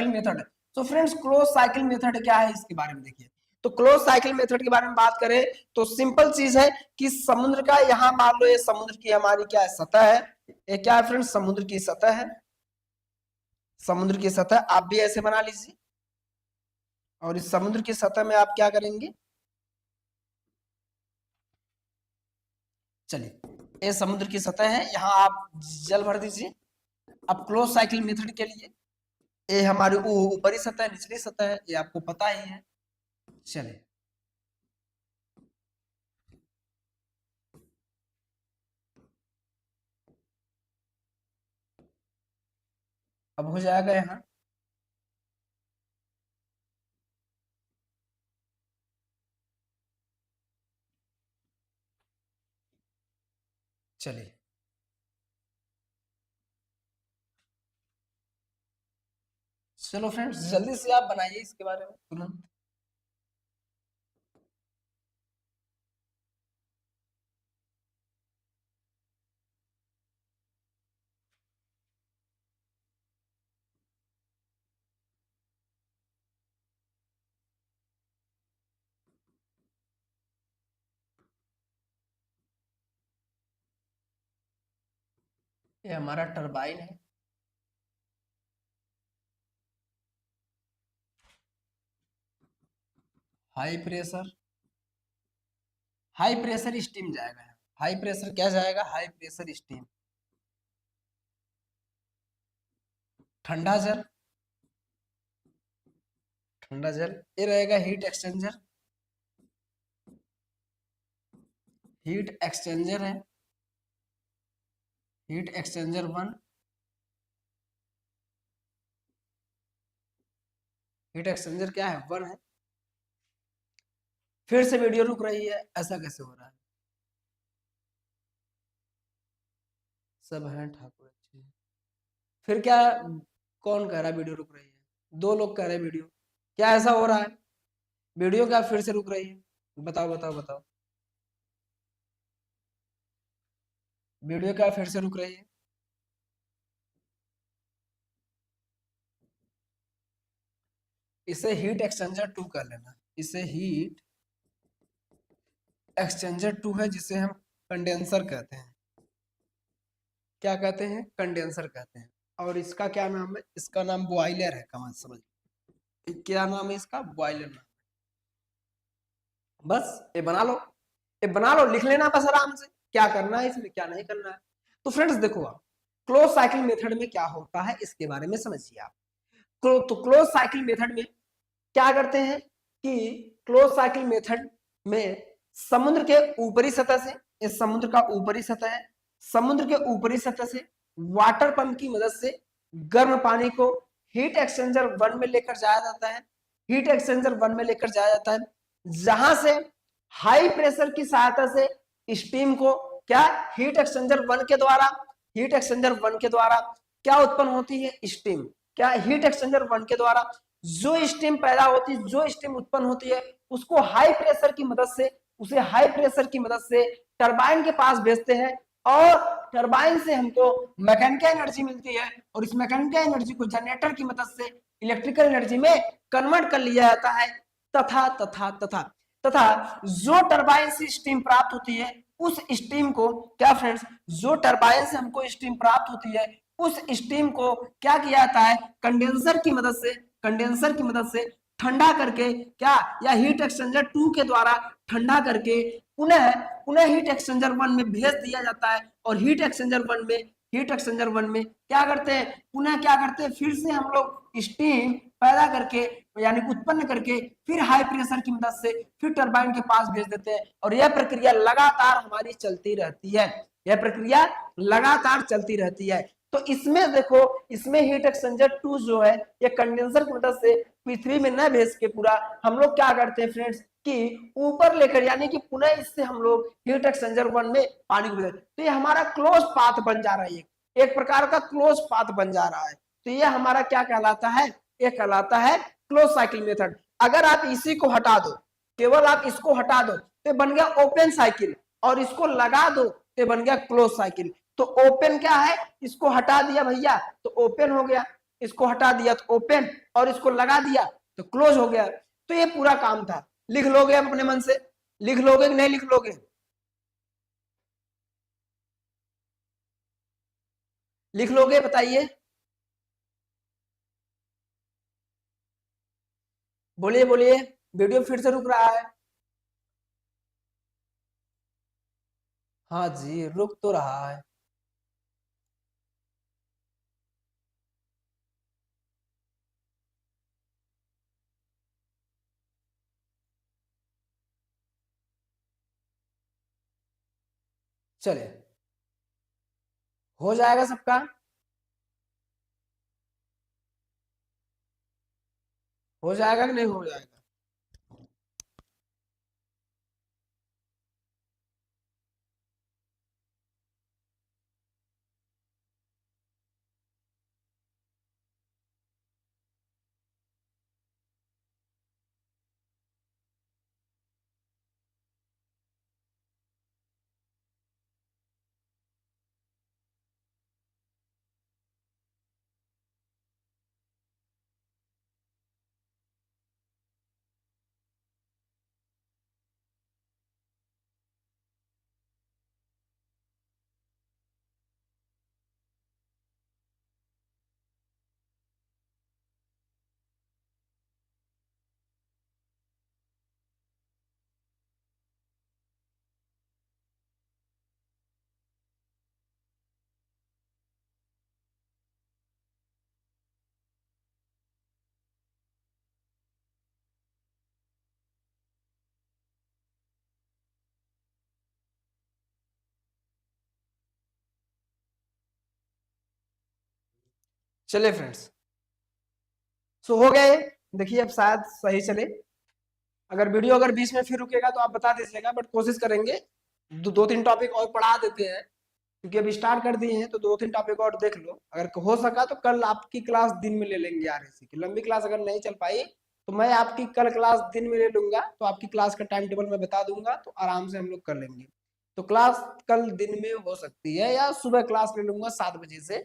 Speaker 1: मेथड। तो फ्रेंड्स, क्लोज साइकिल मेथड क्या है, इसके बारे में देखिए। तो क्लोज साइकिल मेथड के बारे में बात करें तो सिंपल चीज है कि समुद्र का, यहां मान लो ये समुद्र की हमारी क्या है, सतह है। ये क्या है फ्रेंड्स, समुद्र की सतह है। समुद्र की सतह आप भी ऐसे बना लीजिए, और इस समुद्र की सतह में आप क्या करेंगे, चलिए ये समुद्र की सतह है, यहां आप जल भर दीजिए। अब क्लोज साइकिल मेथड के लिए ये हमारी ऊपरी सतह, निचली सतह है, ये आपको पता ही है। चलिए अब हो जाएगा यहाँ, चलिए चलो फ्रेंड्स जल्दी से आप बनाइए इसके बारे में तुरंत। ये हमारा टरबाइन है। हाई प्रेशर स्टीम जाएगा। हाई प्रेशर क्या जाएगा, हाई प्रेशर स्टीम। ठंडा जल ये रहेगा हीट एक्सचेंजर। हीट एक्सचेंजर है, हीट एक्सचेंजर 1। हीट एक्सचेंजर क्या है, 1 है। फिर से वीडियो रुक रही है, ऐसा कैसे हो रहा है। सब हैं ठाकुर अच्छे। फिर क्या, कौन कह रहा है वीडियो रुक रही है, 2 लोग कह रहे हैं वीडियो, क्या ऐसा हो रहा है, वीडियो क्या फिर से रुक रही है, बताओ बताओ बताओ। वीडियो क्या फिर से रुक रही है? इसे हीट एक्सचेंजर 2 कर लेना। इसे हीट एक्सचेंजर 2 है, जिसे हम कंडेंसर कहते हैं। क्या कहते हैं? कंडेंसर कहते हैं। और इसका क्या नाम है? इसका नाम बॉयलर है। कमाल समझ, क्या नाम है इसका? बॉयलर नाम। बस ये बना लो, ये बना लो, लिख लेना बस आराम से, क्या करना है इसमें, क्या नहीं करना है। तो फ्रेंड्स देखो, आप क्लोज साइकिल मेथड में क्या होता है इसके बारे में समझिए आप। तो क्लोज साइकिल मेथड में क्या करते हैं कि क्लोज साइकिल मेथड में समुद्र के ऊपरी सतह से, इस समुद्र का ऊपरी सतह है, समुद्र के ऊपरी सतह से वाटर पंप की मदद से गर्म पानी को हीट एक्सचेंजर 1 में लेकर जाया जाता है। हीट एक्सचेंजर 1 में लेकर जाया जाता है, जहां से हाई प्रेशर की सहायता से स्टीम को क्या हीट एक्सचेंजर 1 के द्वारा, हीट एक्सचेंजर 1 के द्वारा क्या उत्पन्न होती है? स्टीम। क्या हीट एक्सचेंजर 1 के द्वारा जो स्टीम पैदा होती है, जो स्टीम उत्पन्न होती है, उसको हाई प्रेशर की मदद से, उसे हाई प्रेशर की मदद से टरबाइन के पास भेजते हैं, और टरबाइन से हमको मैकेनिकल एनर्जी मिलती है, और इस मैकेनिकल एनर्जी को जनरेटर की मदद से इलेक्ट्रिकल एनर्जी में कन्वर्ट कर लिया जाता है। तथा तथा तथा तथा जो टरबाइन से स्टीम प्राप्त होती है, उस स्टीम को क्या फ्रेंड्स, जो टरबाइन से हमको स्टीम प्राप्त होती है, उस स्टीम को क्या किया जाता है? कंडेंसर की मदद से, कंडेंसर की मदद से ठंडा करके क्या, या हीट एक्सचेंजर 2 के द्वारा ठंडा करके पुनः पुनः हीट एक्सचेंजर 1 में भेज दिया जाता है। और हीट एक्सचेंजर 1 में, हीट एक्सचेंजर 1 में क्या करते हैं? पुनः क्या करते हैं? फिर से हम लोग स्टीम पैदा करके, यानी उत्पन्न करके, फिर हाई प्रेशर की मदद से फिर टरबाइन के पास भेज देते हैं, और यह प्रक्रिया लगातार हमारी चलती रहती है। यह प्रक्रिया लगातार चलती रहती है। तो इसमें देखो, इसमें हीट एक्सचेंजर 2 जो है, ये कंडेंसर की मदद से पृथ्वी में न भेज के पूरा हम लोग क्या करते हैं फ्रेंड्स कि ऊपर लेकर, यानी कि पुनः इससे हम लोग हीट एक्सचेंजर 1 में पानी को भेजते, तो ये हमारा क्लोज पाथ बन जा रहा है, एक प्रकार का क्लोज पाथ बन जा रहा है। तो ये हमारा क्या कहलाता है? ये कहलाता है क्लोज साइकिल मेथड। अगर आप इसी को हटा दो, केवल आप इसको हटा दो, तो बन गया ओपन साइकिल, और इसको लगा दो तो बन गया क्लोज साइकिल। तो ओपन क्या है? इसको हटा दिया भैया तो ओपन हो गया, इसको हटा दिया तो ओपन, और इसको लगा दिया तो क्लोज हो गया। तो ये पूरा काम था। लिख लोगे अपने मन से? लिख लोगे कि नहीं लिख लोगे? लिख लोगे? बताइए, बोलिए बोलिए, वीडियो फिर से रुक रहा है। हाँ जी, रुक तो रहा है। चले, हो जाएगा सबका? हो जाएगा कि नहीं हो जाएगा? चले फ्रेंड्स, सो हो गए। देखिए अब शायद सही चले। अगर वीडियो अगर बीच में फिर रुकेगा तो आप बता दीजिएगा, बट कोशिश करेंगे दो तीन टॉपिक और पढ़ा देते हैं, क्योंकि अभी स्टार्ट कर दिए हैं, तो दो तीन टॉपिक और देख लो। अगर हो सका तो कल आपकी क्लास दिन में ले लेंगे आरएसी की। लंबी क्लास अगर नहीं चल पाई तो मैं आपकी कल क्लास दिन में ले लूंगा, तो आपकी क्लास का टाइम टेबल मैं बता दूंगा, तो आराम से हम लोग कर लेंगे। तो क्लास कल दिन में हो सकती है या सुबह क्लास ले लूंगा 7 बजे से,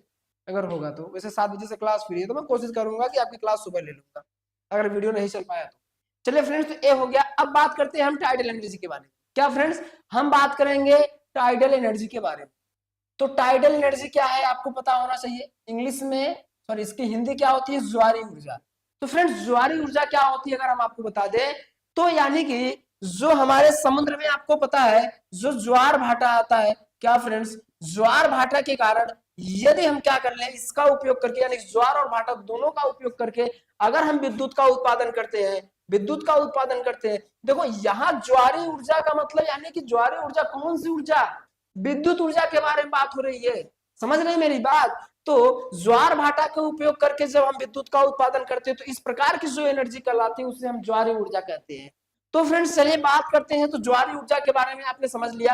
Speaker 1: अगर होगा तो। वैसे 7 बजे से क्लास फ्री है तो मैं कोशिश करूंगा कि आपकी क्लास सुबह ले लूंगा, अगर वीडियो नहीं चल पाया तो। चलिए फ्रेंड्स, तो ये हो गया। अब बात करते हैं हम टाइडल एनर्जी के बारे में। क्या फ्रेंड्स, हम बात करेंगे टाइडल एनर्जी के बारे में। तो टाइडल एनर्जी क्या है आपको पता होना चाहिए। इंग्लिश में, सॉरी, इसकी हिंदी क्या होती है, ज्वारी ऊर्जा। तो फ्रेंड्स, ज्वारी ऊर्जा क्या होती है अगर हम आपको बता दें तो, यानी कि जो हमारे समुद्र में आपको पता है जो ज्वार भाटा आता है, क्या फ्रेंड्स, ज्वार भाटा के कारण यदि हम क्या कर लें, इसका उपयोग करके, यानी ज्वार और भाटा दोनों का उपयोग करके अगर हम विद्युत का उत्पादन करते हैं, विद्युत का उत्पादन करते हैं। देखो यहाँ ज्वारी ऊर्जा का मतलब, यानी कि ज्वारी ऊर्जा कौन सी ऊर्जा, विद्युत ऊर्जा के बारे में बात हो रही है। समझ रहे हैं मेरी बात। तो ज्वार भाटा का उपयोग करके जब हम विद्युत का उत्पादन करते हैं तो इस प्रकार की जो एनर्जी कहलाती है उसे हम ज्वारी ऊर्जा कहते हैं। तो फ्रेंड्स चलिए बात करते हैं। तो ज्वारी ऊर्जा के बारे में आपने समझ लिया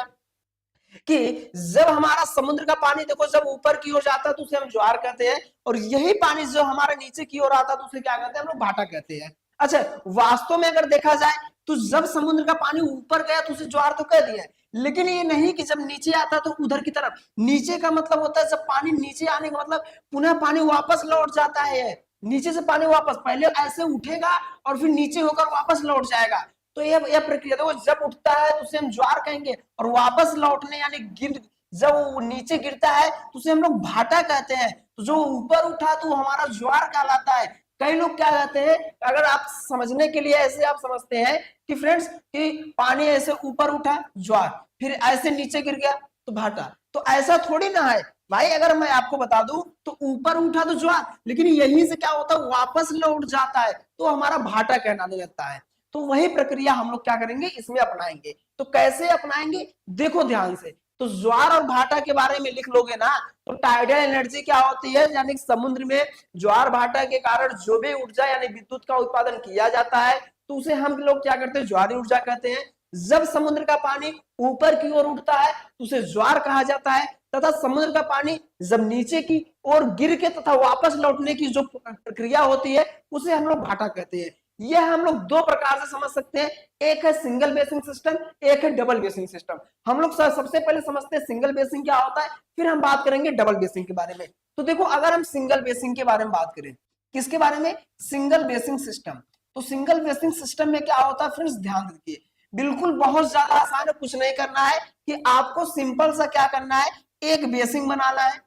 Speaker 1: कि जब हमारा समुद्र का पानी देखो जब ऊपर की ओर जाता है तो उसे हम ज्वार कहते हैं, और यही पानी जो हमारा नीचे की ओर आता है तो उसे क्या कहते हैं, हम लोग भाटा कहते हैं। अच्छा, वास्तव में अगर देखा जाए तो जब समुद्र का पानी ऊपर गया तो उसे ज्वार तो कह दिया, लेकिन ये नहीं कि जब नीचे आता तो उधर की तरफ। नीचे का मतलब होता है जब पानी नीचे आने का मतलब पुनः पानी वापस लौट जाता है। नीचे से पानी वापस पहले ऐसे उठेगा और फिर नीचे होकर वापस लौट जाएगा। तो यह प्रक्रिया देखो, जब उठता है तो उसे हम ज्वार कहेंगे, और वापस लौटने यानी गिर, जब वो नीचे गिरता है तो उसे हम लोग भाटा कहते हैं। तो जो ऊपर उठा तो हमारा ज्वार कहलाता है। कई लोग क्या कहते हैं, अगर आप समझने के लिए ऐसे आप समझते हैं कि फ्रेंड्स कि पानी ऐसे ऊपर उठा ज्वार, फिर ऐसे नीचे गिर गया तो भाटा, तो ऐसा थोड़ी ना है भाई। अगर मैं आपको बता दूं तो ऊपर उठा तो ज्वार, लेकिन यहीं से क्या होता है वापस लौट जाता है तो हमारा भाटा कहलाने लगता है। तो वही प्रक्रिया हम लोग क्या करेंगे इसमें अपनाएंगे। तो कैसे अपनाएंगे, देखो ध्यान से। तो ज्वार और भाटा के बारे में लिख लोगे ना, तो टाइडल एनर्जी क्या होती है, यानी समुद्र में ज्वार भाटा के कारण जो भी ऊर्जा यानी विद्युत का उत्पादन किया जाता है तो उसे हम लोग क्या करते हैं, ज्वारी ऊर्जा कहते हैं। जब समुद्र का पानी ऊपर की ओर उठता है तो उसे ज्वार कहा जाता है, तथा समुद्र का पानी जब नीचे की ओर गिर के तथा वापस लौटने की जो प्रक्रिया होती है उसे हम लोग भाटा कहते हैं। यह हम लोग दो प्रकार से समझ सकते हैं, एक है सिंगल बेसिंग सिस्टम, एक है डबल बेसिंग सिस्टम। हम लोग सबसे पहले समझते हैं सिंगल बेसिंग क्या होता है, फिर हम बात करेंगे डबल बेसिंग के बारे में। तो देखो, अगर हम सिंगल बेसिंग के बारे में बात करें, किसके बारे में, सिंगल बेसिंग सिस्टम। तो सिंगल बेसिंग सिस्टम में क्या होता है फ्रेंड्स, ध्यान दीजिए, बिल्कुल बहुत ज्यादा आसान है, कुछ नहीं करना है कि आपको सिंपल सा क्या करना है, एक बेसिंग बनाना है।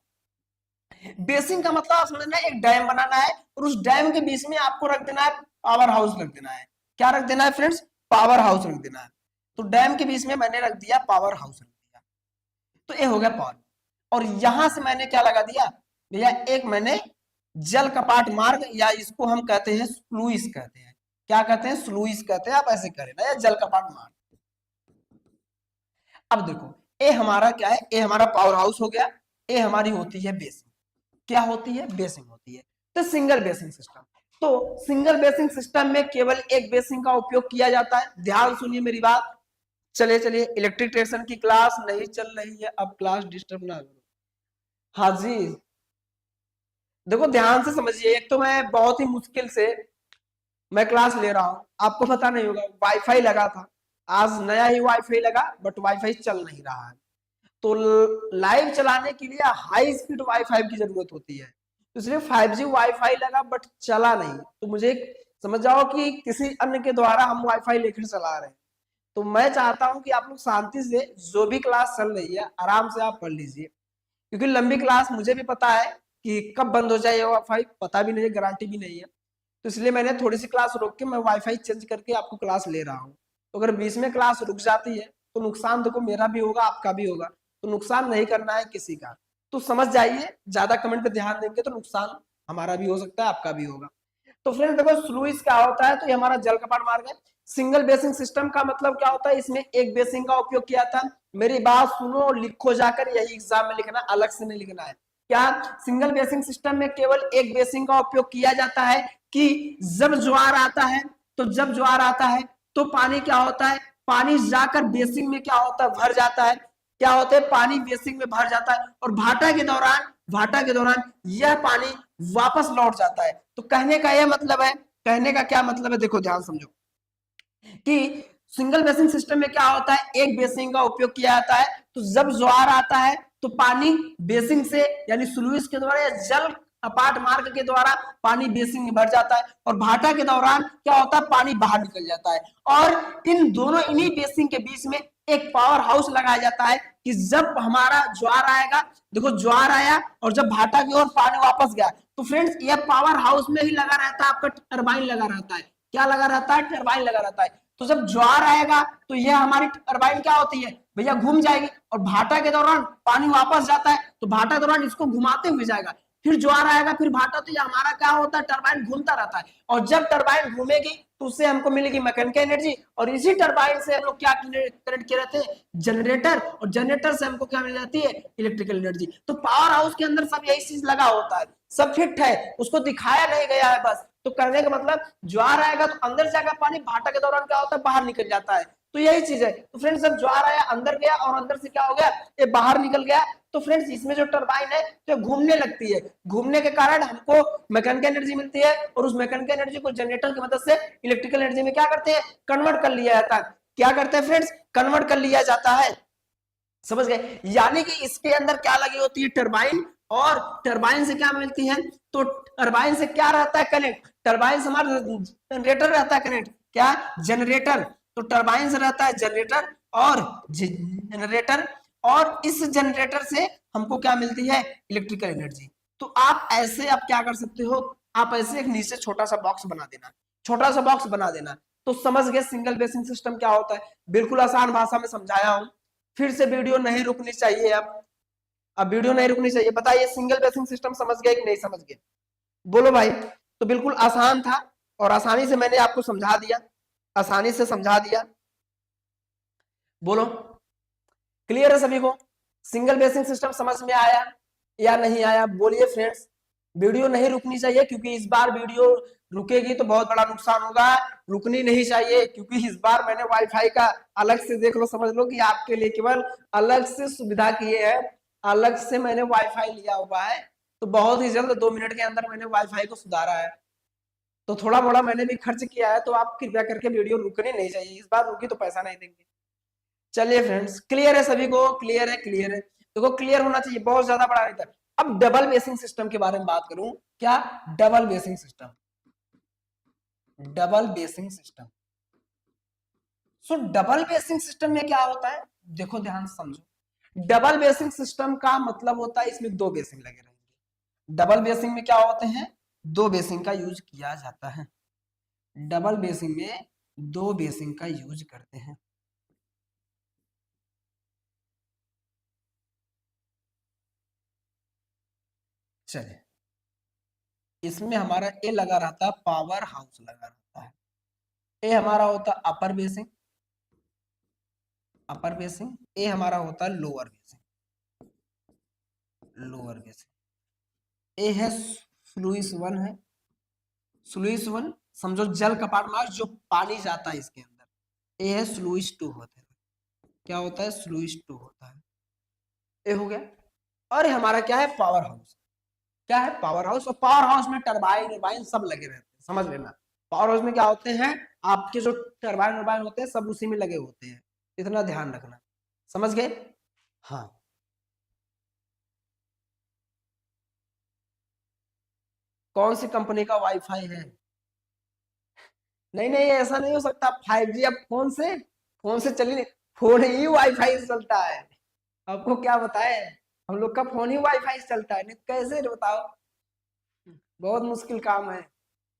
Speaker 1: बेसिंग का मतलब आप समझना है, एक डैम बनाना है और उस डैम के बीच में आपको रख देना है पावर हाउस रख देना है। क्या रख देना है फ्रेंड्स, पावर हाउस रख देना है। तो डैम के बीच में मैंने रख दिया पावर हाउस रख दिया, तो ये हो गया पावर। और यहां से मैंने क्या लगा दिया भैया, एक मैंने जल कपाट मार्ग, या इसको हम कहते हैं स्लुइस कहते हैं। क्या कहते हैं, स्लुइस कहते हैं, आप ऐसे करें ना, या जल कपाट मार्ग। अब देखो, ये हमारा क्या है, ये हमारा पावर हाउस हो गया, ये हमारी होती है बेसिंग। क्या होती है, बेसिंग होती है। तो सिंगल बेसिंग सिस्टम, तो सिंगल बेसिंग सिस्टम में केवल एक बेसिंग का उपयोग किया जाता है। ध्यान सुनिए मेरी बात। चलिए चलिए, इलेक्ट्रिक ट्रेक्शन की क्लास नहीं चल रही है, अब क्लास डिस्टर्ब ना करो। हाँ जी, देखो ध्यान से समझिए, एक तो मैं बहुत ही मुश्किल से मैं क्लास ले रहा हूं, आपको पता नहीं होगा वाईफाई लगा था, आज नया ही वाईफाई लगा, बट वाईफाई चल नहीं रहा है। तो लाइव चलाने के लिए हाई स्पीड वाईफाई की जरूरत होती है, इसलिए 5G वाईफाई लगा बट चला नहीं। तो मुझे समझ जाओ कि किसी अन्य के द्वारा हम वाईफाई लेकर चला रहे हैं। तो मैं चाहता हूं कि आप लोग शांति से जो भी क्लास चल रही है आराम से आप पढ़ लीजिए, क्योंकि लंबी क्लास मुझे भी पता है कि कब बंद हो जाए वाईफाई, पता भी नहीं है, गारंटी भी नहीं है। तो इसलिए मैंने थोड़ी सी क्लास रोक के मैं वाईफाई चेंज करके आपको क्लास ले रहा हूँ। तो अगर बीच में क्लास रुक जाती है तो नुकसान देखो मेरा भी होगा, आपका भी होगा। तो नुकसान नहीं करना है किसी का, तो समझ जाइए, ज्यादा कमेंट पे ध्यान देंगे तो नुकसान हमारा भी हो सकता है, आपका भी होगा। तो फ्रेंड्स देखो, स्लुइस क्या होता है, तो ये हमारा जल कपाट मार्ग है। सिंगल बेसिंग सिस्टम का मतलब क्या होता है, इसमें एक बेसिंग का उपयोग किया था। मेरी बात सुनो और लिखो जाकर, यही एग्जाम में लिखना, अलग से नहीं लिखना है। क्या, सिंगल बेसिंग सिस्टम में केवल एक बेसिंग का उपयोग किया जाता है कि जब ज्वार आता है, तो जब ज्वार आता है तो पानी क्या होता है, पानी जाकर बेसिंग में क्या होता है, भर जाता है। क्या होता है, पानी बेसिंग में भर जाता है, और भाटा के दौरान यह पानी वापस लौट जाता है। तो कहने का यह मतलब है, कहने का क्या मतलब है, देखो ध्यान समझो कि सिंगल बेसिन सिस्टम में क्या होता है, एक बेसिन का उपयोग किया जाता है। तो जब ज्वार आता है तो पानी बेसिन से यानी स्लूइस के द्वारा या जल अपाट मार्ग के द्वारा पानी बेसिन में भर जाता है, और भाटा के दौरान क्या होता है, पानी बाहर निकल जाता है। और इन दोनों इन्हीं बेसिन के बीच में एक पावर हाउस लगाया जाता है कि जब हमारा ज्वार आएगा, देखो ज्वार आया और जब भाटा की ओर पानी वापस गया, तो फ्रेंड्स ये पावर हाउस में ही लगा रहता है, आपका टरबाइन लगा रहता है। क्या लगा रहता है, टरबाइन लगा रहता है। तो जब ज्वार आएगा तो ये हमारी टरबाइन क्या होती है भैया, घूम जाएगी, और भाटा के दौरान पानी वापस जाता है तो भाटा दौरान इसको घुमाते हुए जाएगा, फिर ज्वार आएगा, फिर भाटा, तो ये हमारा क्या होता है, टरबाइन घूमता रहता है। और जब टरबाइन घूमेगी तो उससे हमको मिलेगी मैकेनिकल एनर्जी, और इसी टरबाइन से हम लोग क्या कनेक्ट किए रहते हैं, जनरेटर, और जनरेटर से हमको क्या मिल जाती है, इलेक्ट्रिकल एनर्जी। तो पावर हाउस के अंदर सब यही चीज लगा होता है, सब फिट है, उसको दिखाया नहीं गया है बस। तो करने का मतलब ज्वार आएगा तो अंदर जाएगा पानी, भाटा के दौरान क्या होता है, बाहर निकल जाता है। तो यही चीज है। तो फ्रेंड्स जब ज्वार आया अंदर गया और अंदर से क्या हो गया, ये बाहर निकल गया, तो फ्रेंड्स इसमें जो टरबाइन है तो घूमने लगती है, घूमने के कारण हमको मैकेनिकल एनर्जी मिलती है, और उस मैकेनिकल एनर्जी को जनरेटर की मदद से इलेक्ट्रिकल एनर्जी में क्या करते हैं, कन्वर्ट कर लिया जाता है। क्या करते हैं फ्रेंड्स, कन्वर्ट कर लिया जाता है, समझ गए। यानी कि इसके अंदर क्या लगी होती है, टरबाइन, और टरबाइन से क्या मिलती है, तो टरबाइन से क्या रहता है कनेक्ट, टरबाइन से हमारा जनरेटर रहता है कनेक्ट, क्या, जनरेटर। तो टरबाइन से रहता है जनरेटर, और जनरेटर, और इस जनरेटर से हमको क्या मिलती है, इलेक्ट्रिकल एनर्जी। तो आप ऐसे आप क्या कर सकते हो, आप ऐसे एक नीचे छोटा सा बॉक्स बना देना, छोटा सा बॉक्स बना देना। तो समझ गए सिंगल बेसिन सिस्टम क्या होता है, बिल्कुल आसान भाषा में समझाया हूं। फिर से वीडियो नहीं रुकनी चाहिए, अब वीडियो नहीं रुकनी चाहिए। बताइए सिंगल बेसिन सिस्टम समझ गए कि नहीं समझ गए, बोलो भाई। तो बिल्कुल आसान था, और आसानी से मैंने आपको समझा दिया, आसानी से समझा दिया, बोलो क्लियर है सभी को, सिंगल बेसिन सिस्टम समझ में आया या नहीं आया, बोलिए फ्रेंड्स। वीडियो नहीं रुकनी चाहिए, क्योंकि इस बार वीडियो रुकेगी तो बहुत बड़ा नुकसान होगा, रुकनी नहीं चाहिए, क्योंकि इस बार मैंने वाईफाई का अलग से देख लो, समझ लो कि आपके लिए केवल अलग से सुविधा किए हैं, अलग से मैंने वाईफाई लिया हुआ है। तो बहुत ही जल्द 2 मिनट के अंदर मैंने वाईफाई को सुधारा है, तो थोड़ा मोड़ा मैंने भी खर्च किया है, तो आप कृपया करके वीडियो रुकनी नहीं चाहिए, इस बार रुकी तो पैसा नहीं देंगे। चलिए फ्रेंड्स, क्लियर है सभी को, क्लियर है, क्लियर है, देखो क्लियर होना चाहिए, बहुत ज्यादा बड़ा नहीं था। अब डबल बेसिंग सिस्टम के बारे में बात करूं, क्या, double basin system, double basin system. सो डबल बेसिंग सिस्टम में क्या होता है, देखो ध्यान से समझो। डबल बेसिंग सिस्टम का मतलब होता है इसमें 2 बेसिंग लगे रहेंगे। डबल बेसिंग में क्या होते हैं, 2 बेसिंग का यूज किया जाता है, डबल बेसिंग में 2 बेसिंग का यूज करते हैं। चलिए, इसमें हमारा ए लगा रहता है, पावर हाउस लगा रहता है, ए हमारा होता है अपर बेसिंग, अपर बेसिंग, ए हमारा होता है लोअर बेसिंग, लोअर बेसिंग। ए है स्लूइस 1 है, स्लूइस 1 समझो जल कपाट मार्ग जो पानी जाता है इसके अंदर। ए है स्लूइस 2 होता है, क्या होता है, स्लूइस 2 होता है, ए हो गया। और हमारा क्या है, पावर हाउस, क्या है, पावर हाउस। और पावर हाउस में टरबाइन टरबाइन सब लगे रहते हैं, समझ लेना। पावर हाउस में क्या होते हैं, आपके जो टरबाइन टरबाइन होते हैं सब उसी में लगे होते हैं, इतना ध्यान रखना, समझ गए। हाँ, कौन सी कंपनी का वाईफाई है, नहीं नहीं ऐसा नहीं हो सकता, 5G अब फोन से चली नहीं, फोन ही वाईफाई से चलता है, आपको क्या बताए, हम लोग का फोन ही वाईफाई से चलता है, नहीं कैसे बताओ, बहुत मुश्किल काम है।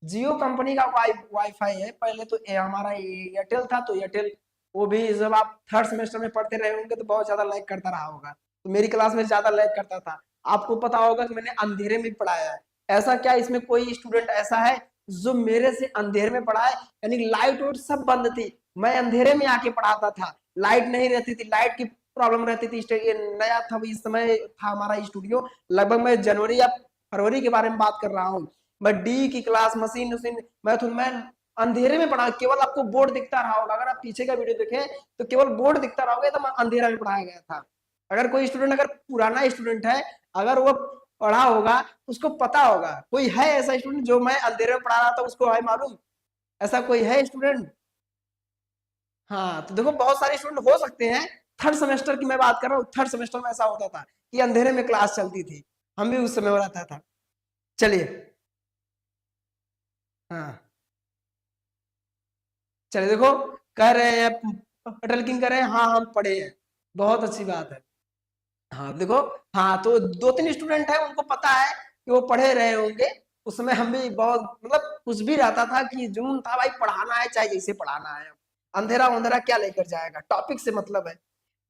Speaker 1: जियो कंपनी का वाईफाई है, पहले तो हमारा एयरटेल था, तो एयरटेल वो भी जब आप थर्ड सेमेस्टर में पढ़ते रहे होंगे तो बहुत ज्यादा लैग करता रहा होगा, तो मेरी क्लास में ज्यादा लैग करता था। आपको पता होगा कि मैंने अंधेरे में पढ़ाया है, ऐसा क्या इसमें कोई स्टूडेंट ऐसा है जो मेरे से अंधेरे में पढ़ा है, यानी लाइट वाइट सब बंद थी, मैं अंधेरे में आके पढ़ाता था, लाइट नहीं रहती थी, लाइट की प्रॉब्लम रहती थी, ये नया था, इस समय था हमारा स्टूडियो, लगभग मैं जनवरी या फरवरी के बारे में बात कर रहा हूँ। मैं डी की क्लास मशीन मशीन मैं अंधेरे में पढ़ा, केवल आपको बोर्ड दिखता रहा होगा, अगर आप पीछे का वीडियो देखें तो केवल बोर्ड दिखता रहा होगा, तो मैं अंधेरा में पढ़ाया गया था। अगर कोई स्टूडेंट, अगर पुराना स्टूडेंट है, अगर वो पढ़ा होगा, उसको पता होगा, कोई है ऐसा स्टूडेंट जो मैं अंधेरे में पढ़ा रहा था, उसको है मालूम, ऐसा कोई है स्टूडेंट, हाँ तो देखो बहुत सारे स्टूडेंट हो सकते हैं, थर्ड सेमेस्टर की मैं बात कर रहा हूँ, थर्ड सेमेस्टर में ऐसा होता था कि अंधेरे में क्लास चलती थी, हम भी उस समय में रहता था। चलिए, हाँ चलिए देखो, कह रहे हैं अटल किंग कह रहे हैं, हाँ हम पढ़े हैं, बहुत अच्छी बात है। हाँ देखो, हाँ तो दो तीन स्टूडेंट है उनको पता है कि वो पढ़े रहे होंगे, उसमें हम भी बहुत मतलब कुछ भी रहता था कि जुनून था भाई, पढ़ाना है चाहे जैसे पढ़ाना है, अंधेरा अंधेरा क्या लेकर जाएगा, टॉपिक से मतलब है।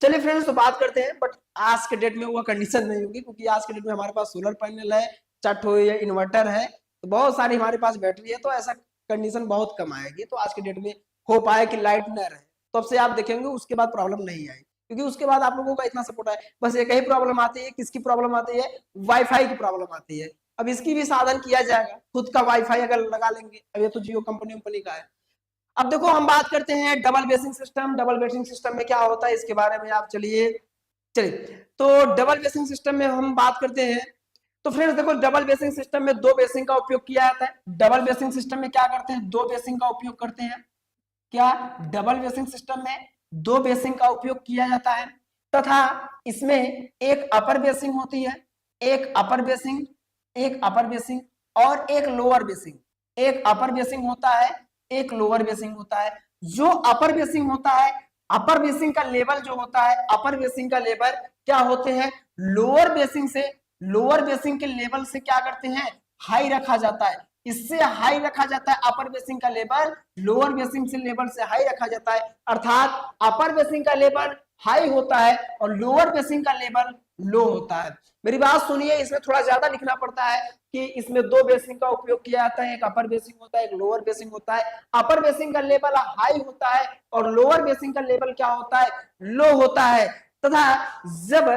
Speaker 1: चलिए फ्रेंड्स, तो बात करते हैं, बट आज के डेट में वो कंडीशन नहीं होगी, क्योंकि आज के डेट में हमारे पास सोलर पैनल है, चट हो या इन्वर्टर है, तो बहुत सारी हमारे पास बैटरी है, तो ऐसा कंडीशन बहुत कम आएगी, तो आज के डेट में हो पाए कि लाइट न रहे, तो अब से आप देखेंगे उसके बाद प्रॉब्लम नहीं आएगी, क्योंकि उसके बाद आप लोगों का इतना सपोर्ट है। बस एक ही प्रॉब्लम आती है, किसकी प्रॉब्लम आती है, वाईफाई की प्रॉब्लम आती है। अब इसकी भी साधन किया जाएगा, खुद का वाईफाई अगर लगा लेंगे, अब ये तो जियो कंपनी का है। अब देखो हम बात करते हैं double basin system, double basin system में क्या होता है इसके बारे में आप चलिए, चलिए तो डबल बेसिंग सिस्टम में हम बात करते हैं। तो फ्रेंड्स देखो, डबल बेसिंग सिस्टम में दो बेसिंग का उपयोग किया जाता है। डबल बेसिंग सिस्टम में क्या करते हैं, दो बेसिंग का उपयोग करते हैं। क्या, डबल बेसिंग सिस्टम में दो बेसिंग का उपयोग किया जाता है, तथा इसमें एक अपर बेसिंग होती है, एक अपर बेसिंग, एक अपर बेसिंग और एक लोअर बेसिंग। एक अपर बेसिंग होता है, एक लोअर बेसिंग होता है। जो अपर बेसिंग होता है, अपर बेसिंग का लेवल जो होता है, अपर बेसिंग का लेवल क्या होते हैं, लोअर बेसिंग से, लोअर बेसिंग के लेवल से क्या करते हैं, हाई रखा जाता है। इससे हाई रखा जाता है, अपर बेसिंग का लेवल लोअर बेसिंग से लेवल से हाई रखा जाता है, अर्थात अपर बेसिंग का लेवल हाई होता है और लोअर बेसिंग का लेवल लो होता है। मेरी बात सुनिए, इसमें थोड़ा ज्यादा लिखना पड़ता है कि इसमें दो बेसिंग का उपयोग किया जाता है, एक अपर बेसिंग होता है, एक लोअर बेसिंग होता है। अपर बेसिंग का लेवल हाई होता है और लोअर बेसिंग का लेवल क्या होता है, लो होता है। तथा जब,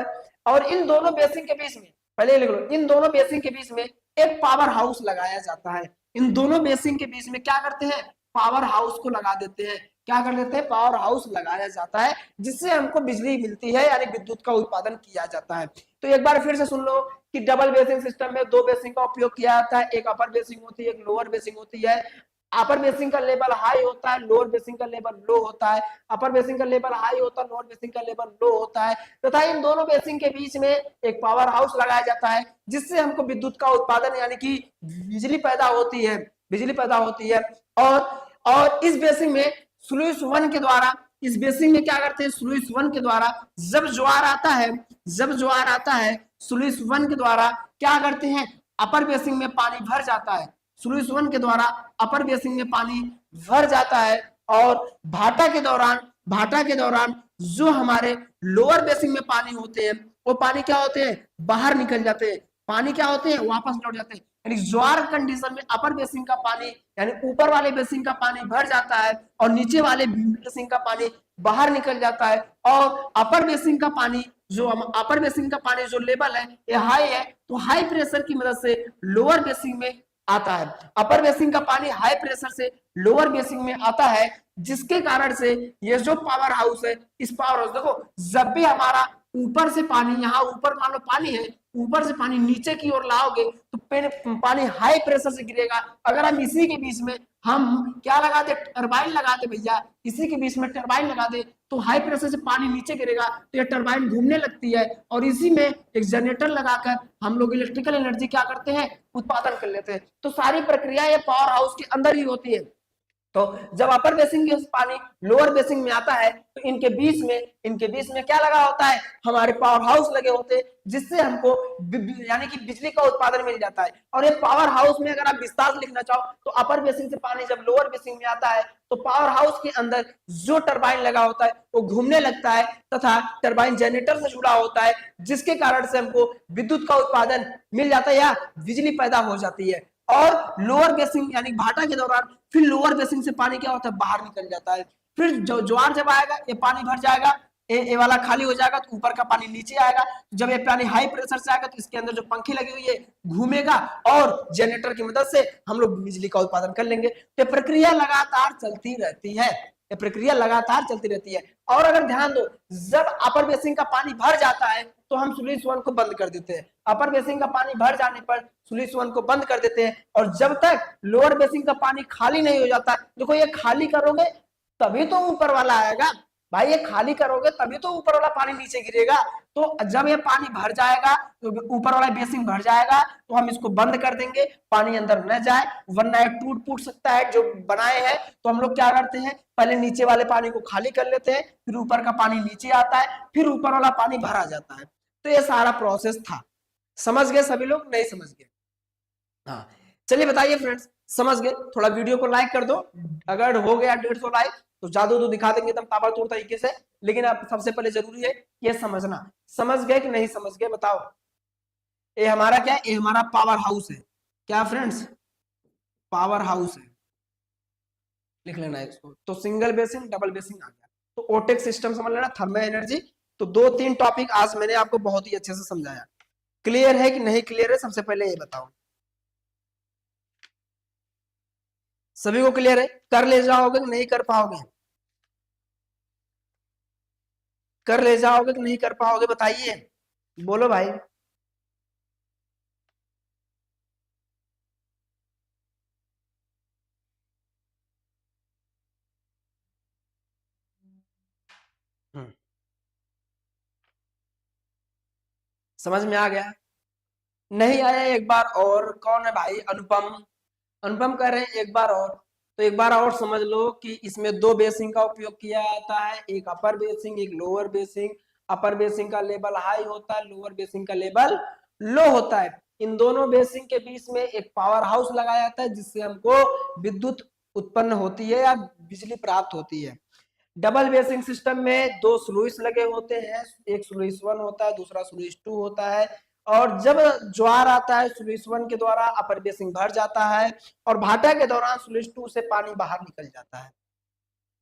Speaker 1: और इन दोनों बेसिंग के बीच में, पहले लिख लो, इन दोनों बेसिंग के बीच में एक पावर हाउस लगाया जाता है। इन दोनों बेसिंग के बीच में क्या करते हैं, पावर हाउस को लगा देते हैं। क्या कर देते हैं, पावर हाउस लगाया जाता है, जिससे हमको बिजली मिलती है, यानी विद्युत का उत्पादन किया जाता है। तो एक बार फिर से सुन लो कि डबल बेसिंग सिस्टम में दो बेसिंग का उपयोग किया जाता है, एक अपर बेसिंग होती है, एक लोअर बेसिंग होती है। अपर बेसिंग का लेवल हाई होता है, लोअर बेसिंग का लेवल लो होता है। अपर बेसिंग का लेवल हाई होता है, लोअर बेसिंग का लेवल लो होता है। तथा इन दोनों बेसिंग के बीच में एक पावर हाउस लगाया जाता है, जिससे हमको विद्युत का उत्पादन यानी कि बिजली पैदा होती है, बिजली पैदा होती है। और इस बेसिंग में स्लुइस वन के द्वारा, इस बेसिंग में क्या करते हैं, स्लुइस वन के द्वारा जब ज्वार आता है, जब ज्वार आता है, स्लुइस वन के द्वारा क्या करते हैं, अपर बेसिंग में पानी भर जाता है। स्लुइस वन के द्वारा अपर बेसिंग में पानी भर जाता है और भाटा के दौरान, भाटा के दौरान जो हमारे लोअर बेसिंग में पानी होते हैं, वो पानी क्या होते हैं, बाहर निकल जाते हैं। पानी क्या होते हैं, वापस लौट जाते हैं। यानी ज्वार कंडीशन में अपर बेसिंग का पानी, यानी ऊपर वाले बेसिंग का पानी भर जाता है और नीचे वाले बेसिंग का पानी बाहर निकल जाता है। और अपर बेसिंग का पानी, जो अपर बेसिंग का पानी जो लेवल है ये हाई है, तो हाई प्रेशर की मदद से लोअर बेसिंग में आता है। अपर बेसिंग का पानी हाई प्रेशर से लोअर बेसिंग में आता है, जिसके कारण से ये जो पावर हाउस है, इस पावर हाउस देखो, जब भी हमारा ऊपर से पानी, यहाँ ऊपर मान लो पानी है, ऊपर से पानी नीचे की ओर लाओगे तो पानी हाई प्रेशर से गिरेगा। अगर हम इसी के बीच में हम क्या लगा दे, टरबाइन लगा दे भैया, इसी के बीच में टरबाइन लगा दे, तो हाई प्रेशर से पानी नीचे गिरेगा, तो ये टरबाइन घूमने लगती है और इसी में एक जनरेटर लगाकर हम लोग इलेक्ट्रिकल एनर्जी क्या करते हैं, उत्पादन कर लेते हैं। तो सारी प्रक्रिया ये पावर हाउस के अंदर ही होती है। तो जब अपर बेसिंग के पानी लोअर बेसिंग में आता है, तो इनके बीच में क्या लगा होता है, हमारे पावर हाउस लगे होते हैं, जिससे हमको यानी कि बिजली का उत्पादन मिल जाता है। और ये पावर हाउस में अगर आप विस्तार लिखना चाहो, तो अपर बेसिंग से पानी जब लोअर बेसिंग में आता है, तो पावर हाउस के अंदर जो टरबाइन लगा होता है वो घूमने लगता है, तथा टरबाइन जनरेटर से जुड़ा होता है, जिसके कारण से हमको विद्युत का उत्पादन मिल जाता है या बिजली पैदा हो जाती है। और लोअर बेसिंग यानी भाटा के दौरान फिर लोअर बेसिंग से पानी क्या होता है, बाहर निकल जाता है। फिर ज्वार जब आएगा, ये पानी भर जाएगा, ए वाला खाली हो जाएगा, तो ऊपर का पानी नीचे आएगा। जब ये पानी हाई प्रेशर से आएगा, तो इसके अंदर जो पंखी लगी हुई है घूमेगा और जनरेटर की मदद से हम लोग बिजली का उत्पादन कर लेंगे। तो प्रक्रिया लगातार चलती रहती है, ये प्रक्रिया लगातार चलती रहती है। और अगर ध्यान दो, जब अपर बेसिंग का पानी भर जाता है, तो हम स्लुइस वन को बंद कर देते हैं। अपर बेसिंग का पानी भर जाने पर स्लुइस वन को बंद कर देते हैं, और जब तक लोअर बेसिंग का पानी खाली नहीं हो जाता, देखो ये खाली करोगे तभी तो ऊपर वाला आएगा भाई, ये खाली करोगे तभी तो ऊपर वाला पानी नीचे गिरेगा। तो जब ये पानी भर जाएगा तो ऊपर वाला बेसिन भर जाएगा तो हम इसको बंद कर देंगे, पानी अंदर न जाए, वरना ये टूट फूट सकता है जो बनाए हैं। तो हम लोग क्या करते हैं, पहले नीचे वाले पानी को खाली कर लेते हैं, फिर ऊपर का पानी नीचे आता है, फिर ऊपर वाला पानी भरा जाता है। तो ये सारा प्रोसेस था। समझ गए सभी लोग, नहीं समझ गए? हाँ, चलिए बताइए फ्रेंड्स, समझ गए? थोड़ा वीडियो को लाइक कर दो, अगर हो गया 150 लाइक तो जादू तो दिखा देंगे एकदम ताबड़तोड़ तरीके से। लेकिन अब सबसे पहले जरूरी है ये समझना। समझ गए कि नहीं समझ गए बताओ? ये हमारा क्या है, ये हमारा पावर हाउस है। क्या फ्रेंड्स? पावर हाउस है, लिख लेना है इसको। तो सिंगल बेसिन, डबल बेसिन आ गया। तो ओटेक सिस्टम समझ लेना, थर्मल एनर्जी। तो 2-3 टॉपिक आज मैंने आपको बहुत ही अच्छे से समझाया। क्लियर है कि नहीं क्लियर है, सबसे पहले ये बताओ। सभी को क्लियर है? कर ले जाओगे कि नहीं कर पाओगे? कर ले जाओगे कि नहीं कर पाओगे बताइए, बोलो भाई। हम्म, समझ में आ गया? नहीं आया एक बार और? कौन है भाई? अनुपम। अनुपम कह रहे हैं एक बार और। तो एक बार और समझ लो कि इसमें दो बेसिंग का उपयोग किया जाता है, एक अपर बेसिंग, एक लोअर बेसिंग। अपर बेसिंग का लेवल हाई होता है, लोअर बेसिंग का लेवल लो होता है। इन दोनों बेसिंग के बीच में एक पावर हाउस लगाया जाता है, जिससे हमको विद्युत उत्पन्न होती है या बिजली प्राप्त होती है। डबल बेसिंग सिस्टम में दो स्लुइस लगे होते हैं, एक स्लुइस 1 होता है, दूसरा स्लुइस 2 होता है। और जब ज्वार आता है स्लुइस 1 के द्वारा अपर बेसिंग भर जाता है, और भाटा के दौरान स्लुइस 2 से पानी बाहर निकल जाता है।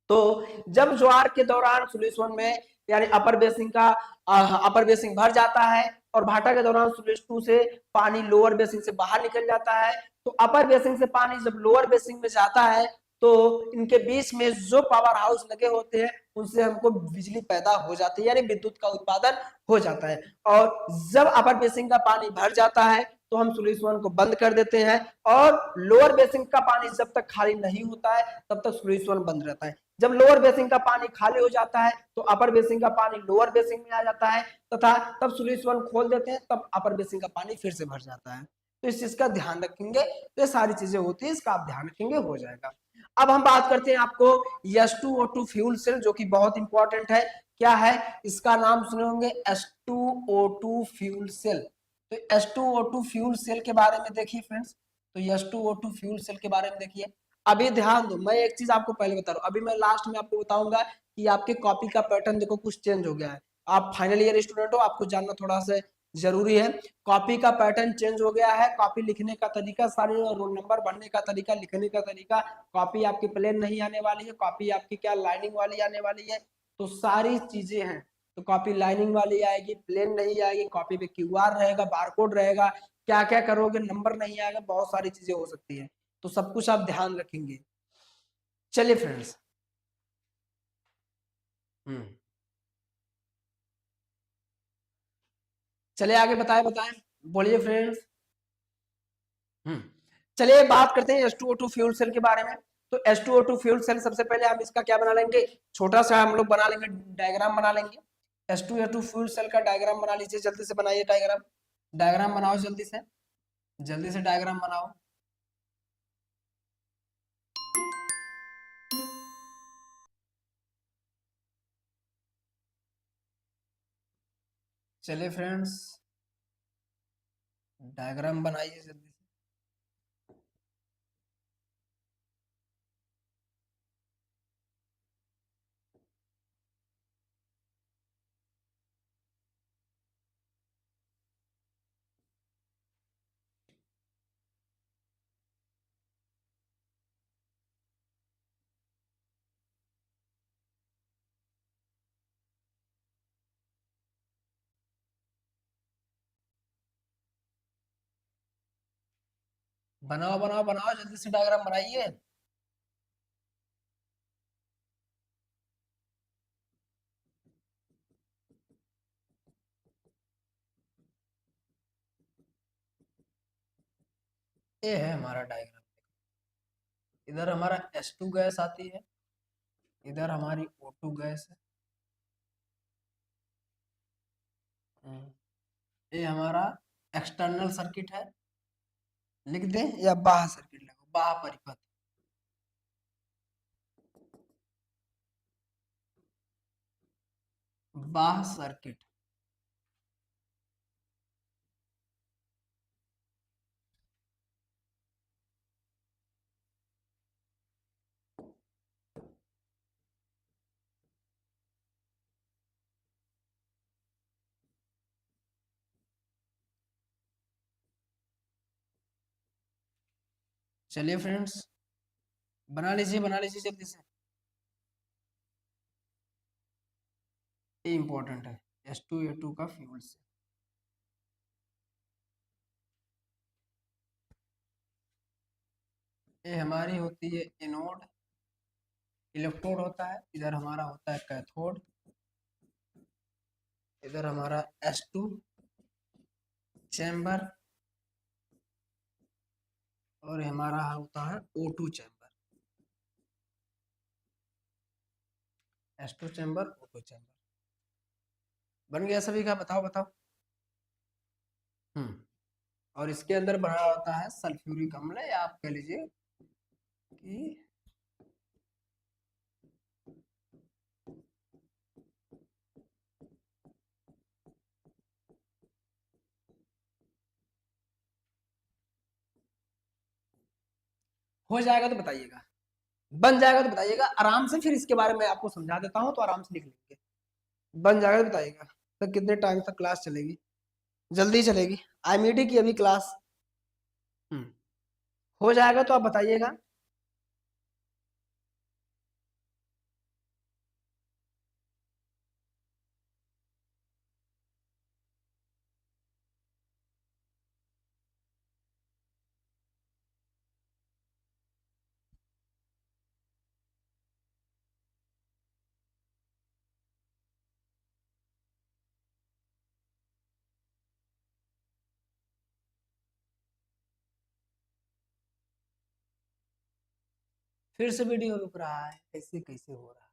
Speaker 1: तो जब ज्वार के दौरान स्लुइस 1 में यानी अपर बेसिंग भर जाता है, और भाटा के दौरान स्लुइस 2 से पानी लोअर बेसिंग से बाहर निकल जाता है। तो अपर बेसिंग से पानी जब लोअर बेसिंग में जाता है, तो इनके बीच में जो पावर हाउस लगे होते हैं उनसे हमको बिजली पैदा हो जाती है, यानी विद्युत का उत्पादन हो जाता है। और जब अपर बेसिंग का पानी भर जाता है तो हम स्लुइस 1 को बंद कर देते हैं, और लोअर बेसिंग का पानी जब तक खाली नहीं होता है तब तक स्लुइस 1 बंद रहता है। जब लोअर बेसिंग का पानी खाली हो जाता है तो अपर बेसिंग का पानी लोअर बेसिंग में आ जाता है, तथा तब स्लुइस 1 खोल देते हैं, तब अपर बेसिंग का पानी फिर से भर जाता है। तो इस चीज का ध्यान रखेंगे, तो ये सारी चीजें होती है, इसका आप ध्यान रखेंगे, हो जाएगा। अब हम बात करते हैं आपको H2O2 फ्यूल सेल, जो कि बहुत इंपॉर्टेंट है। क्या है इसका नाम? सुने होंगे H2O2 फ्यूल सेल। तो H2O2 फ्यूल सेल के बारे में देखिए फ्रेंड्स। तो H2O2 फ्यूल सेल के बारे में देखिए। अभी ध्यान दो, मैं एक चीज आपको पहले बता रहा हूँ, अभी मैं लास्ट में आपको बताऊंगा कि आपके कॉपी का पैटर्न देखो कुछ चेंज हो गया है। आप फाइनल ईयर स्टूडेंट हो, आपको जानना थोड़ा सा जरूरी है। कॉपी का पैटर्न चेंज हो गया है, कॉपी लिखने का तरीका, सारे रोल नंबर भरने का तरीका, लिखने का तरीका। कॉपी आपकी प्लेन नहीं आने वाली है, कॉपी आपकी क्या लाइनिंग वाली आने वाली है। तो सारी चीजें हैं। तो कॉपी लाइनिंग वाली आएगी, प्लेन नहीं आएगी, कॉपी पे क्यूआर रहेगा, बारकोड रहेगा, क्या क्या करोगे, नंबर नहीं आएगा, बहुत सारी चीजें हो सकती है। तो सब कुछ आप ध्यान रखेंगे। चलिए फ्रेंड्स। हम्म, चलिए आगे बताएं बताएं, बोलिए फ्रेंड्स। हम्म, चलिए बात करते हैं H2O2 फ्यूल सेल के बारे में। तो H2O2 फ्यूल सेल, सबसे पहले हम इसका क्या बना लेंगे, छोटा सा हम लोग बना लेंगे, डायग्राम बना लेंगे। H2O2 फ्यूल सेल का डायग्राम बना लीजिए, जल्दी से बनाइए डायग्राम। डायग्राम बनाओ जल्दी से, जल्दी से डायग्राम बनाओ। चलिए फ्रेंड्स, डायग्राम बनाइए जल्दी से। बनाओ बनाओ बनाओ, जल्दी से डायग्राम बनाइए। ये है हमारा डायग्राम। इधर हमारा H2 गैस आती है, इधर हमारी O2 गैस है, ये हमारा एक्सटर्नल सर्किट है, लिख दें या बाह्य सर्किट लगो, बाह्य परिपथ। बाह्य सर्किट, चलिए फ्रेंड्स बना लीजिए जल्दी से, ये इंपॉर्टेंट है, H2A2 का फ्यूल से। ये हमारी होती है एनोड, इलेक्ट्रोड होता है, इधर हमारा होता है कैथोड, इधर हमारा S2 चैम्बर और हमारा होता है O2 chamber, S2 chamber O2 chamber. बन गया सभी का? बताओ बताओ। और इसके अंदर भरा होता है सल्फ्यूरिक अम्ल, या आप कह लीजिए कि हो जाएगा तो बताइएगा, बन जाएगा तो बताइएगा आराम से, फिर इसके बारे में आपको समझा देता हूं तो आराम से लिख लेंगे। बन जाएगा तो बताइएगा। तो कितने टाइम तक क्लास चलेगी? जल्दी चलेगी, IMD की अभी क्लास। हो जाएगा तो आप बताइएगा। फिर से वीडियो रुक रहा है, कैसे कैसे हो रहा है?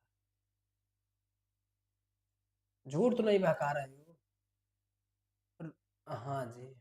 Speaker 1: झूठ तो नहीं बहका रहे हो? हाँ जी।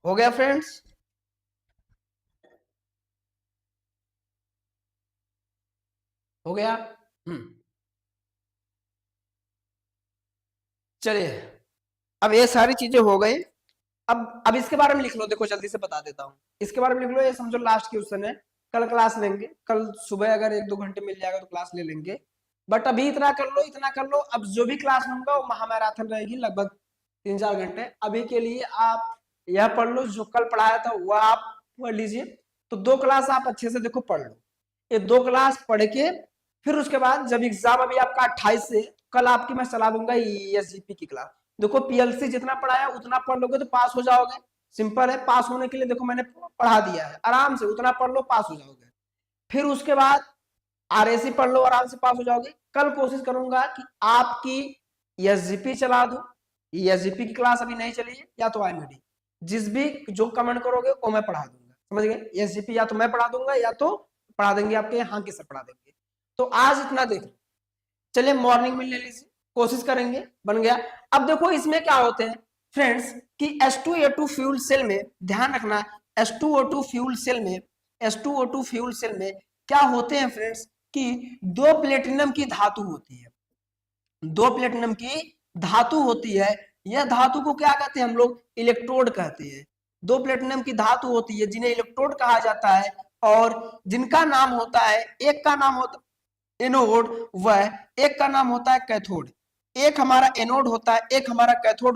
Speaker 1: हो गया फ्रेंड्स? हो गया। चलिए, अब ये सारी चीजें हो गई। अब इसके बारे में लिख लो, देखो जल्दी से बता देता हूँ। इसके बारे में लिख लो, ये समझो लास्ट क्वेश्चन है। कल क्लास लेंगे, कल सुबह अगर 1-2 घंटे मिल जाएगा तो क्लास ले लेंगे। बट अभी इतना कर लो, इतना कर लो। अब जो भी क्लास लूंगा वो महामैराथन रहेगी, लगभग 3-4 घंटे। अभी के लिए आप यह पढ़ लो, जो कल पढ़ाया था वो आप पढ़ लीजिए। तो 2 क्लास आप अच्छे से देखो पढ़ लो, ये 2 क्लास पढ़ के फिर उसके बाद जब एग्जाम अभी आपका 28 से, कल आपकी मैं चला दूंगा ESGP की क्लास। देखो PLC जितना पढ़ाया उतना पढ़ लोगे तो पास हो जाओगे। सिंपल है, पास होने के लिए देखो मैंने पढ़ा दिया है, आराम से उतना पढ़ लो, पास हो जाओगे। फिर उसके बाद RAC पढ़ लो, आराम से पास हो जाओगे। कल कोशिश करूंगा कि आपकी ESGP चला दूं। ESGP की क्लास अभी नहीं चली है, या तो IMD, जिस भी जो कमेंट करोगे वो मैं पढ़ा दूंगा, समझ गए? ESGP या तो मैं पढ़ा दूंगा या तो पढ़ा देंगे आपके यहाँ के सर पढ़ा देंगे। तो आज इतना देख लो। चलिए मॉर्निंग में ले लीजिए, कोशिश करेंगे। बन गया। अब देखो इसमें क्या होते हैं, फ्रेंड्स कि H2O2 फ्यूल सेल में ध्यान रखना, H2O2 फ्यूल सेल में H2O2 फ्यूल सेल में क्या होते हैं फ्रेंड्स कि दो प्लेटिनम की धातु होती है, दो प्लेटिनम की धातु होती है। यह धातु को क्या कहते हैं हम लोग, इलेक्ट्रोड कहते हैं। दो प्लेटिनम की धातु होती है जिन्हें इलेक्ट्रोड कहा जाता है, और जिनका नाम होता है, एक का नाम होता एनोड, वह एक का नाम होता है कैथोड। एक हमारा एनोड होता है, एक हमारा कैथोड